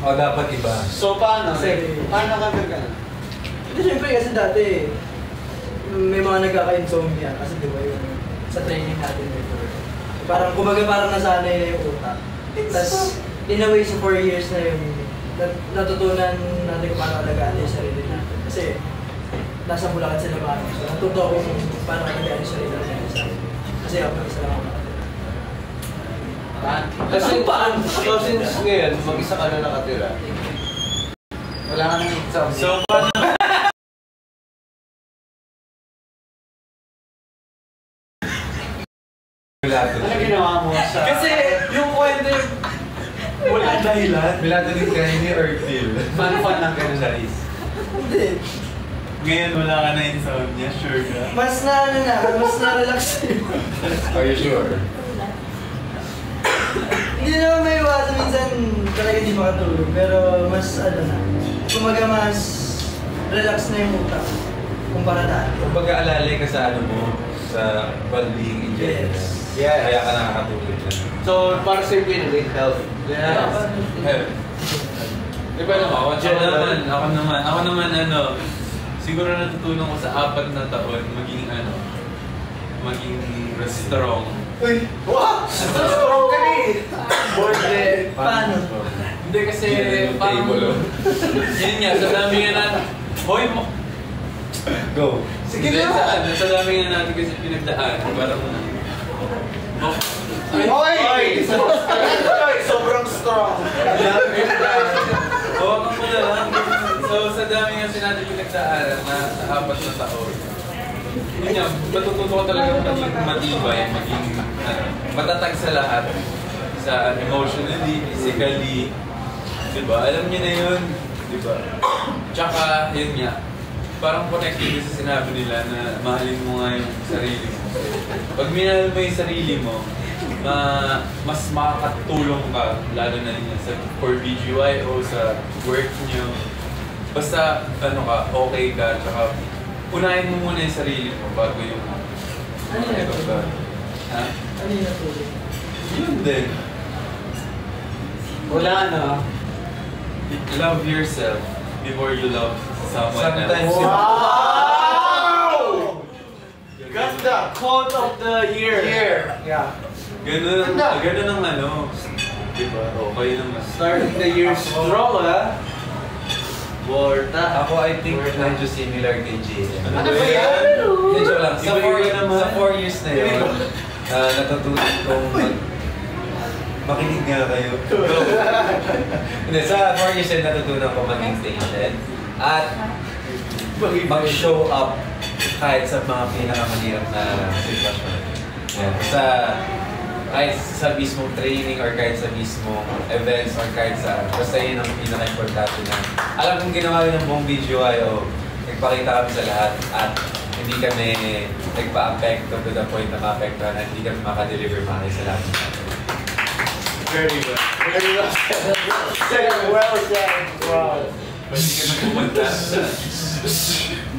O dapat iba. So, paano? Kasi- Paano ka gagana? Hindi, syempre kasi dati may mga nagkaka-insomnia kasi di ba yung sa training natin before. Parang parang nasanay na yung utak. Tapos, in a way sa 4 years na yun, natutunan natin kung paano alagaan yung sarili natin. Kasi, nasa Bulacan sila ba? So, natuto ako kung paano alagaan yung sarili natin. Kasi ako isa lang ako nakatira. Kasi so since ngayon, mag-isa ka na nakatira. Wala ka nang exam. So, paano? Ano ginawa mo sa... Kasi yung kwento yung walang dahilan. Melatonin kainin or pill? Fun lang ganun sa is. Hindi. Ngayon wala ka na insomnia, sure ka? Mas mas na-relax Are you sure? Hindi naman may iwasan minsan talaga hindi makatulog, pero mas kumaga mas relax na yung utak kumpara dati. Kumbaga alalay ka sa ano mo, sa well-being in general. Yes. Kaya ka nakakatulog na. So, para simple with health. Eh, Di ba naman? Ako naman siguro natutunan ko sa 4 na taon maging strong. Uy! Wow! Strong ka eh! Board Paano? Hindi kasi Yung parang table, oh. yun nga, sa dami nga natin. Hoy mo! Go. Sige Hindi, na! sa dami nga natin kasi pinagdaan. Parang Oy! Sobrang strong! hawakan mo na lang. So sa dami nga natin pinagdaan na sa 4 na taon. Yun nga, matututo ko talaga maging matibay, maging matatag sa lahat. Sa emotionally, physically. Diba? Alam niyo na yun. Diba? Tsaka, yun nga. Parang connected sa sinabi nila na mahalin mo nga yung sarili mo. Pag minahal mo yung sarili mo, mas makakatulong ka, lalo na yun sa for BGY o sa work nyo. Basta okay ka, tsaka unahin mo muna yung sarili mo bago yung Ano yung natulog? Ha? Ano yung natulog? Yun din. Wala na. Love yourself before you love someone Sometimes else. Wow! Ganda! Quote of the year. Yeah. Ganun ang diba? Okay naman. Starting the year strong, ha? Borta. Ako, I think medyo similar kay Jay. Ano ba yan? Medyo lang. Iba-iba naman. Sa 4 years na yun, natutunan kong makinig nga kayo. Hindi, sa 4 years na natutunan ko maging patient. At mag-show up kahit sa mga pinakamahirap na sitwasyon. Yan. Kahit sa mismong training or kahit sa mismong events or kahit sa basta yun ang pinaka-importante na alam kong ginawa ng buong BGY o nagpakita kami sa lahat at hindi kami nagpa-apekto to the point na ma-apektuhan at hindi kami makadeliver mga sa lahat. Very well. Very well said. Well said. Wow. Pwede ka na pumunta.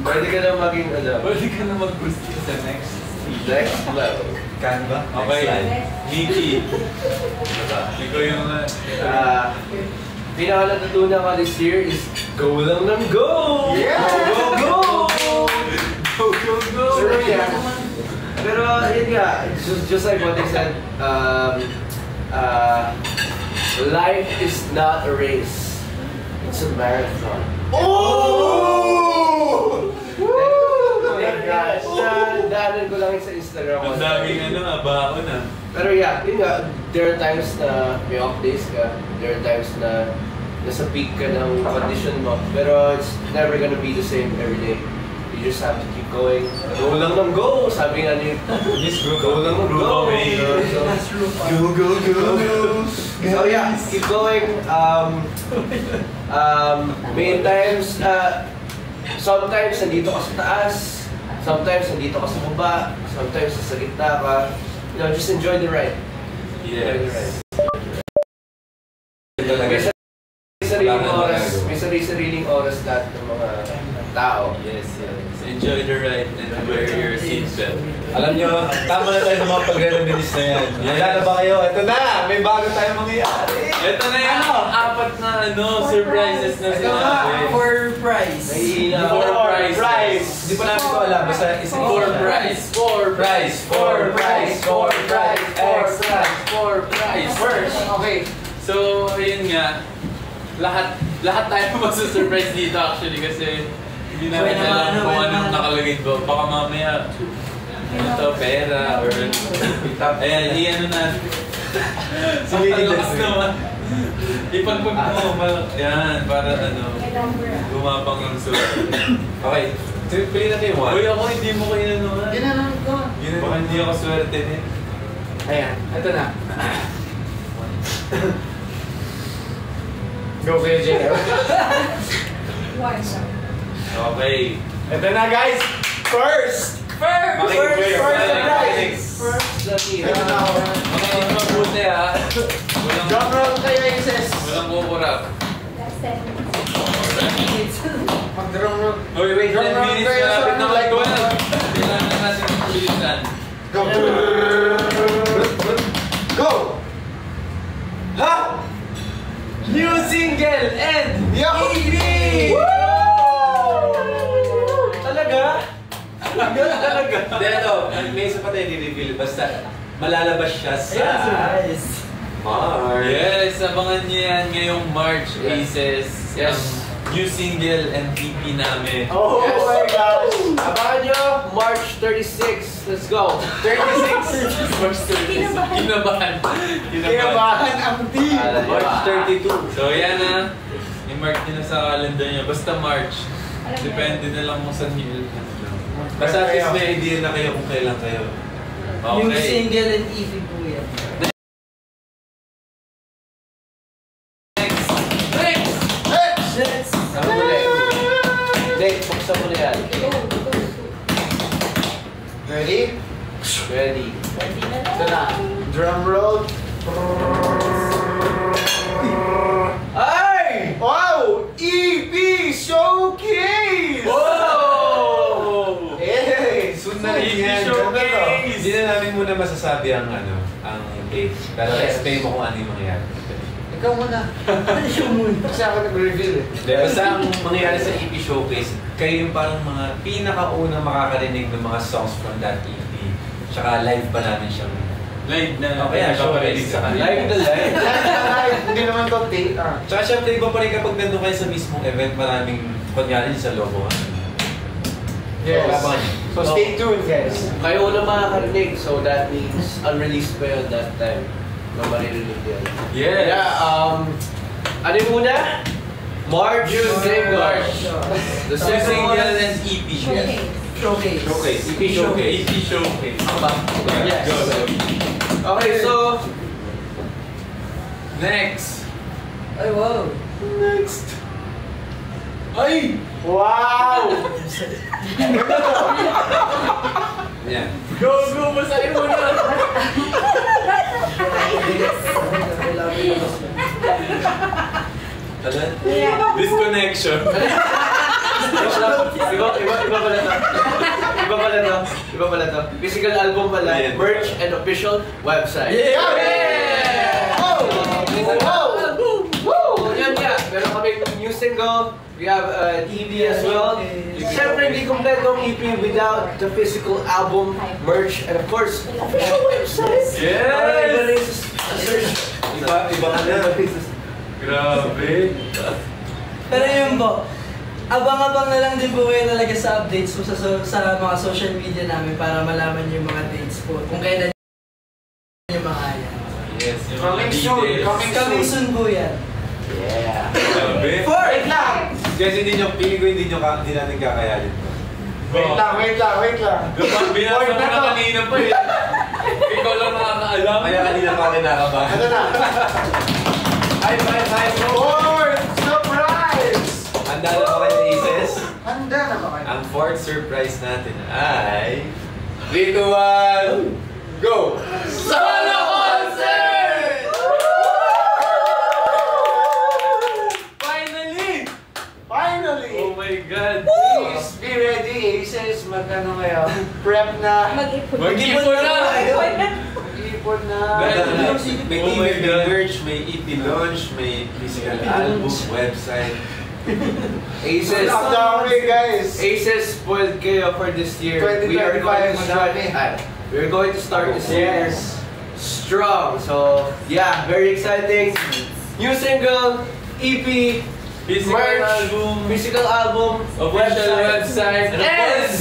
Pwede ka na maging Pwede ka na mag-gusto sa next level. Canva? Okay. Mickey. Ikaw yung pinaka-natutunan ko this year is go lang ng go! Yeah! Go! Sure, yeah. Pero yun nga, just like what they said, life is not a race. It's a marathon. Oh! Gosh, daanan ko lang sa Instagram. Ang daming baon Pero yeah, yun nga, there are times na may off days ka, there are times na nasa peak ka ng condition mo, pero it's never gonna be the same every day. You just have to keep going. Go lang ng go! Sabi nga ni This group, go lang ng go! away. Go! So yeah, keep going. May times, sometimes nandito ka sa taas, sometimes nandito ka sa baba, sometimes sa gitna ka. You know, just enjoy the ride. Enjoy the ride. May sarili-sariling oras lahat ng mga tao. Yes. Enjoy the ride and wear your seatbelt. alam nyo, tama na tayo ng mga pagre-reminis na yan. Handa na ba kayo? Ito na! May bago tayo mangyayari! Ito na yung apat na surprises na sinabi. For prize. For prize. Hindi pa namin ito alam. Basta isa For prize. First, okay. So, ayun nga. Lahat tayo magsusurprise dito actually kasi hindi namin alam kung anong nakalagay doon. Baka mamaya ito, pera or ayan, i-ano na. Palakas naman. Ipagpag mo. Yan, para gumapang ang sulat. Okay, pili natin yung one. Uy, ako hindi mo ko inanuhan. Ginanong ko. Baka hindi ako swerte din. Ayan, ito na. Go, Kuya Jay. Okay. Ito na, guys. First surprise. Ito na ako. Makinig mabuti ha. Drum roll kayo, Isis. Walang kukurap. Mag-drum roll. Uy, wait, 10 Drum roll minutes. kayo, Malapit na like mag-12. Kailangan natin ang bilisan. Go. Go. Ha? New single and EP! Talaga? Talaga? Dito, may isa pa tayo i-reveal. Basta malalabas siya sa March. Yes, abangan niyo yan ngayong March Aces. Yes. Ang new single and EP namin. Oh Yes. my gosh! Abangan nyo, March 36. Let's go. 36! March 36. Kinabahan. Kinabahan ang team! March 32. So yan na. I-mark nyo na sa calendar nyo. Basta March. Depende na lang kung saan nyo. Basta at least may idea na kayo kung kailan kayo. Yung Okay. single and EP po yan. Next! Ano mo ulit? Nick, buksan mo na yan. Ready? Ready. Ito na. Drum roll. Ay! Wow! EP Showcase! Wow! Hey! Soon na rin EP yan. Showcase! Hindi na namin muna masasabi ang date. Pero explain mo kung ano yung mangyayari. Ikaw muna. Kasi ako nag-reveal eh. Basta ang mangyayari sa EP Showcase, kayo yung parang mga pinakaunang makakarinig ng mga songs from that EP. Tsaka live pa namin siyang Live na Okay, napaparinig sa kanila. Live na live. Live, hindi naman to take. Tsaka syempre iba pa rin kapag nandun kayo sa mismong event, maraming kunyari sa Lobo. Yes. Abangan niyo. So stay tuned guys. Kayo na makakarinig, so that means unreleased pa yun that time. Na maririnig yan. Yes! Yeah, ano yung muna? March single. The second one and EP. Showcase. Showcase. EP Showcase. EP Showcase. Yes. Go. Okay, so Next! Ay, wow. Next! Ay! Wow! Yan. Go! Basahin mo na! Talan? Disconnection. Iba pala to. Physical album pala, Yeah. merch and official website. Yeah! Oh! Woo! Yan nga, meron kami new single, we have EP as well. Siyempre, hindi kompleto ang EP without the physical album, merch, and of course, official website. Yes! Iba ka na. Grabe! Pero yun po, abang-abang na lang din po kayo talaga sa updates po sa mga social media namin para malaman yung mga dates po. Kung kailan yung mga yan. Yes, yung mga Coming soon, details. Coming soon po yan. Yeah. Grabe! Wait lang! Kasi hindi natin kakayanin. Wait lang. Binasa mo na kanina pa eh. Ikaw lang nakakaalam. Kaya kanina pa kinakabahan. Ano na? High. Fourth surprise! Handa na ba kayo Aces? Handa na ba kayo? Ang fourth surprise natin ay 3, 2, 1, go! Solo concert! Finally! Oh my God! Please be ready, Aces. Mag-ano kayo? Prep na. Mag-ipon. Mag-ipon na! Ipon na. May Oh my TV God. merch, may EP launch, may physical album, website. Aces. Ang dami, guys. Aces spoiled kayo for this year. 2025 We're going to start this year Yes. strong. So yeah, very exciting. New single, EP, Physical merch, album, physical album, official website, and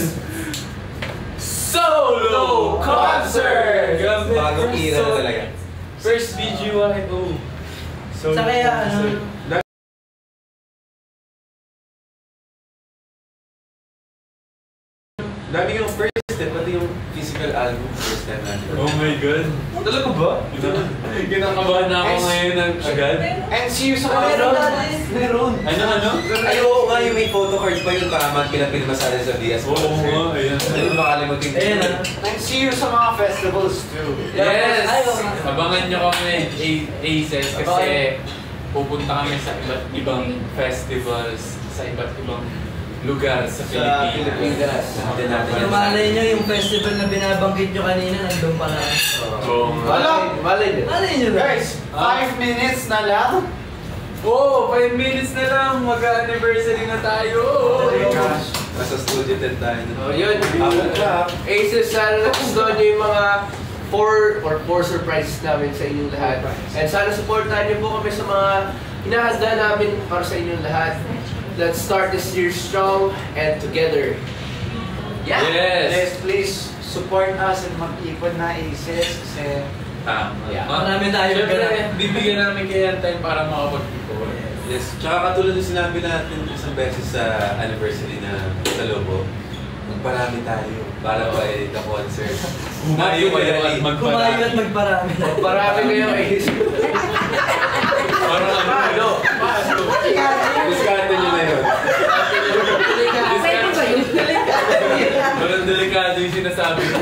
solo concert! Grabe. Bagong era na talaga. First BGYO. So, Sa kaya ano, Dami yung first step, pati yung physical album first time natin. Oh my God. Talaga ba? Kinakabahan na ako ngayon agad. And see you sa meron mga natin. Meron. Ano? Ay, oo nga, yung may photo cards pa yung tama at pinapilmasali sa Diaz. Oo nga, ayan. Hindi makalimutin. Ayan ah. And see you sa mga festivals too. Yes! Ay, oo nga. Abangan nyo kami, Aces, kasi pupunta kami sa iba't ibang festivals, sa iba't ibang lugar sa Sa Pilipinas. Pilipinas. Natin natin yan. Malay nyo yung festival na binabanggit nyo kanina, nandun pa lang. Oo nga. Wala. Malay din. Malay nyo ba? Guys, 5 minutes na lang. Oo, 5 minutes na lang, mag-anniversary na tayo. Oh my gosh. Nasa studio 10 tayo. So yun, Ako ka. Aces, sana nagustuhan nyo yung mga 4 surprises namin sa inyong lahat. And sana supportahan nyo po kami sa mga hinahanda namin para sa inyong lahat. Let's start this year strong and together. Yeah! Yes! Yes, please support us and mag-ipon na Aces kasi Tama. Yeah. Marami tayo Siyempre, ganun. bibigyan namin kayo ng time para makapag-ipon. Yes, tsaka katulad ng sinabi natin isang beses sa anniversary na sa Lobo, magparami tayo para pa the concert. Humayo kayo at Kumayo at magparami. magparami. Marami kayo Aces. Parang ano? Discarte nyo na yun. Pwede ba yun? Walang delikado yung sinasabi ko.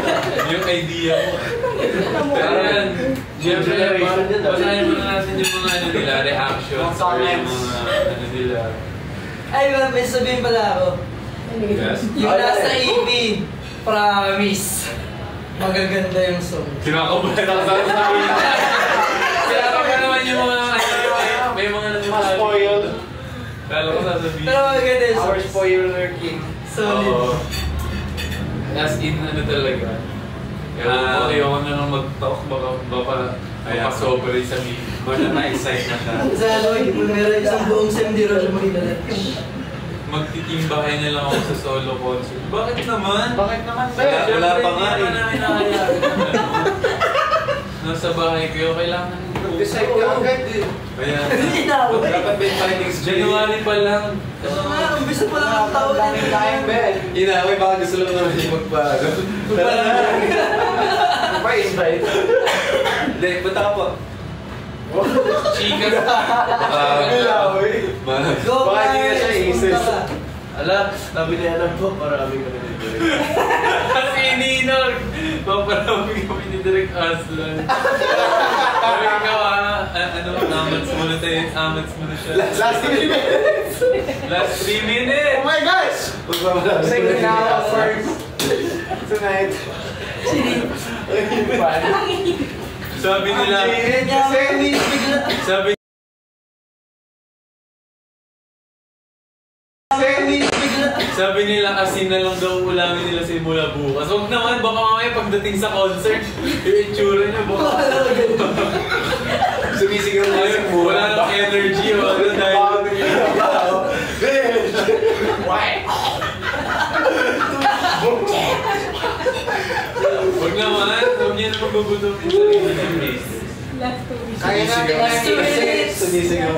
Yung idea ko. Pero yan, siyempre, basahin muna natin yung mga ano nila, reactions or yung mga ano nila. Ay, may sabihin pala ako. Yes? Yung nasa EP, promise. Magaganda yung song. Kinakabahan ako sa sabihin. Kaya ka naman yung mga may mga nagsasabi. Spoil. Kala ko sasabihin. Pero magaganda yung Our song. spoiler king. Solid. Oo. As in, ano talaga. Ayoko na lang mag-talk, baka sobra sa meeting. Baka na-excite na siya. Sa Aloy, meron isang buong sem, di rin siya magdala. Magtitimbahay na lang ako sa solo concert. Bakit naman? Bakit naman ba? Wala pa nga Hindi eh. namin nakayaan. Nasa bahay kayo, kailangan Decide ka agad eh. Kaya, Hindi na ako. Dapat may findings January pa lang. Oo nga, umpisa pa lang ang taon. Daming time, Ben. Inaway, baka gusto lang naman yung magbago. Pa-invite. Hindi, punta ka po. Chika. Go, Baka hindi na guys! siya Punta isis. ka. Ala, sabi niya alam ko, marami kami dito. Kasi Ninor, paparami kami ni Direk Aslan. Sabi ikaw ano, amats muna tayo, amats muna siya. Last 3 minutes! Last 3 minutes! Oh my gosh! Second hour for tonight. Sabi nila, Kanya ako bigla. sabi Sabi nila asin na lang daw ulamin nila simula bukas. Huwag naman, baka mamaya pagdating sa concert, yung itsura niya baka Sumisigaw na yung buwan. wala nang energy o ano dahil huwag naman, huwag niya na magbubuto yung sarili niya, please. Last 2 weeks. Kaya natin Last 2 minutes. Sumisigaw.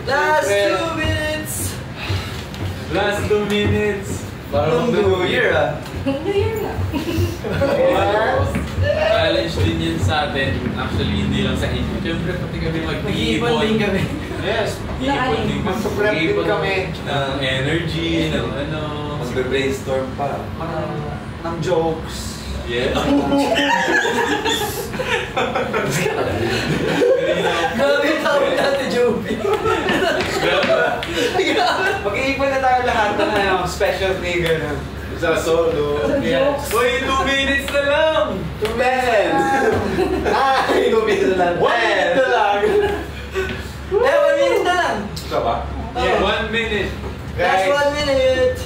Last 2 minutes. Last 2 minutes. Parang New Year New Year na. Challenge din yun sa atin. Actually, hindi lang sa inyo. Siyempre, pati kami Mag-iipon din kami. Yes. Mag-iipon din kami. Mag-prep din Mag-iipon kami. ng energy, ng ano. Magbe-brainstorm pa. Ng jokes. Yeah. Grabe yung tawag natin, Joby. Mag-iipon na tayo lahat ng special figure na. Sa solo. Jokes. Uy, 2 minutes na lang! 2 minutes! Ay, lumita na lang. 1 minute na lang! Eh, 1 minute na lang. Ito ba? Yeah, 1 minute. Last 1 minute.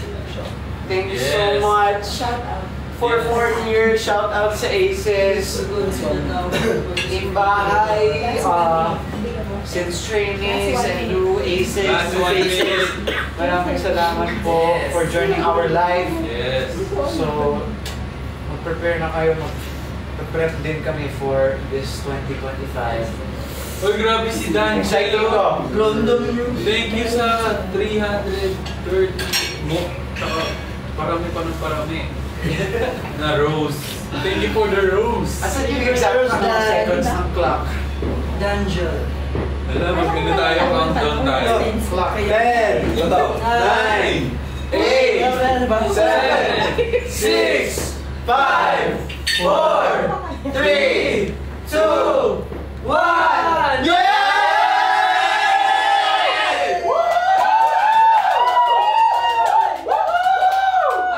Thank you so Yes. much Shout out. for 4 years. Shout out sa Aces. Team Bahay. Since trainees and new Aces. Last 1 minute. Maraming salamat po for joining our live. Yes. So, mag-prepare na kayo. Mag-prep din kami for this 2025. Uy, grabe si Dan. Excited ko. London News. Thank you sa 330 mo. Saka parami pa ng parami. Na rose. Thank you for the rose. Asan yung exact seconds ng clock? Dangel. Alam, magkano tayo, countdown tayo. Clock. 10! Ito. 9, 8, 7, 6, 5, 4, 3, 2, 1! Yeah!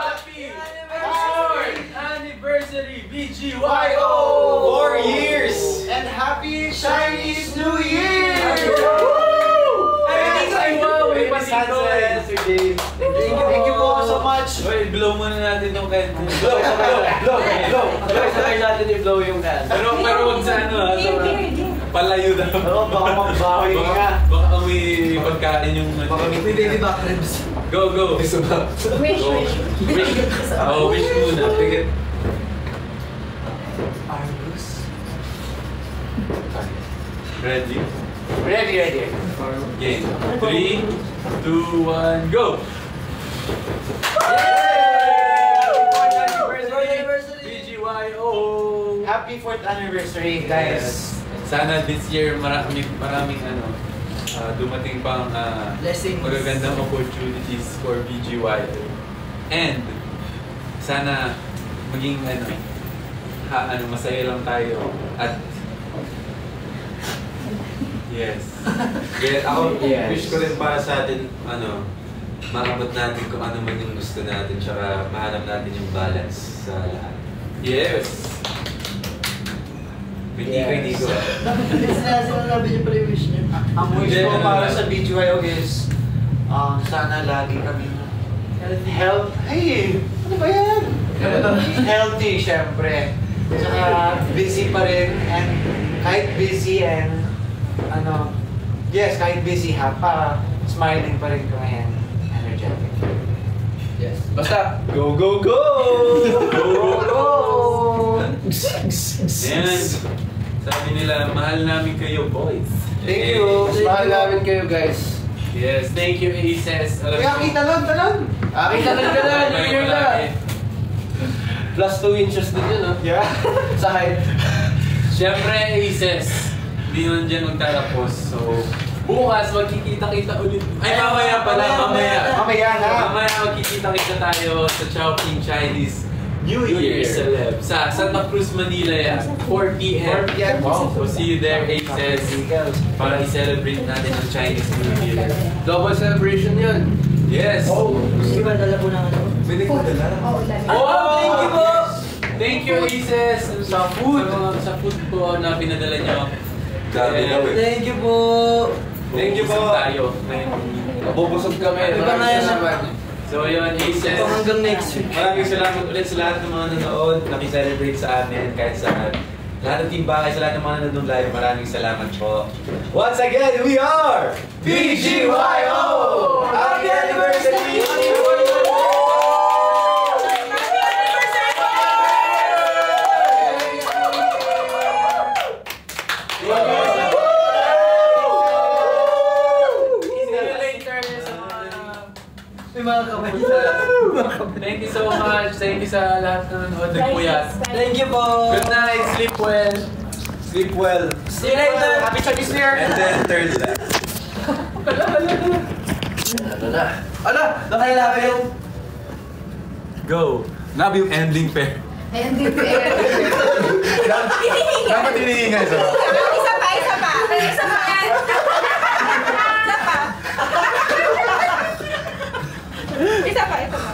Happy 4th anniversary BGYO! 4 years! And happy Chinese New Year! Thank you po so much. Uy, blow muna natin tong candle. Sabay natin i-blow yung can. Pero wag sa ano ha, Here, sa here, here. palayo daw. Oo, baka magbawi ka. Baka amoy pagkain yung... May baby back ribs. Go, go! Wish, Go. wish. Wish. Oh, wish muna. Sige. Ready? Ready. Game. 3, 2, 1, go! BGYO! Happy 4th anniversary, guys. Sana this year maraming dumating pang Blessings. magagandang opportunities for BGYO. And sana maging masaya lang tayo at yes. Kaya ako, Yes. wish ko rin para sa atin, maabot natin kung ano man yung gusto natin, tsaka mahanap natin yung balance sa lahat. Yes. Hindi ko. Sinasabi niyo pala yung wish niyo. Ang wish ko para sa BGYO is, sana lagi kami healthy. Ano ba yan? Healthy, syempre. Saka busy pa rin, and kahit busy and kahit busy, smiling pa rin kami and energetic. Yes. Basta, go, go, go! Go, go, go! Ayan. Sabi nila, mahal namin kayo, boys. Thank you. Mas mahal namin kayo, guys. Yes, thank you, Aces. Kaya kita lang, talon! Aking talon ka na, New Year na. Plus 2 inches din yun, no? Yeah. Sa height. Siyempre, Aces, hindi naman dyan magtatapos. So, bukas magkikita-kita ulit. Ay, mamaya pala, mamaya. Mamaya na. Mamaya magkikita-kita tayo sa Chowking Chinese New Year Celeb sa Santa Cruz, Manila yan. 4 p.m. 4 p.m. Wow. So, see you there, Aces. Para i-celebrate natin ang Chinese New Year. Double celebration yun. Yes! Di ba dala po ng ano? Pwede ko dala. Oh, thank you po! Thank you, Aces! Sa food! Sa food po na pinadala nyo. Thank you po! Thank you po. Busog tayo. Mabubusog kami. Iba na yan. So yun, Aces. Ito hanggang next week. Maraming salamat ulit sa lahat ng mga nanonood, nakiselebrate sa amin, kahit sa lahat ng team bakay, sa lahat ng mga nanonood live, maraming salamat po. Once again, we are BGYO! Happy anniversary! May mga kamay. Thank you so much. Thank you sa lahat ng nanonood. Nagpuyat. Thank you po! Good night. Sleep well. Sleep well. See you later! Happy Chinese New Year! And then turn left. Ala! Nakailangan yung... Go. Love yung ending pair. Hindi ko eh. Dapat hinihinga siya. Isa pa, isa pa. Isa pa. Isa pa, isa pa.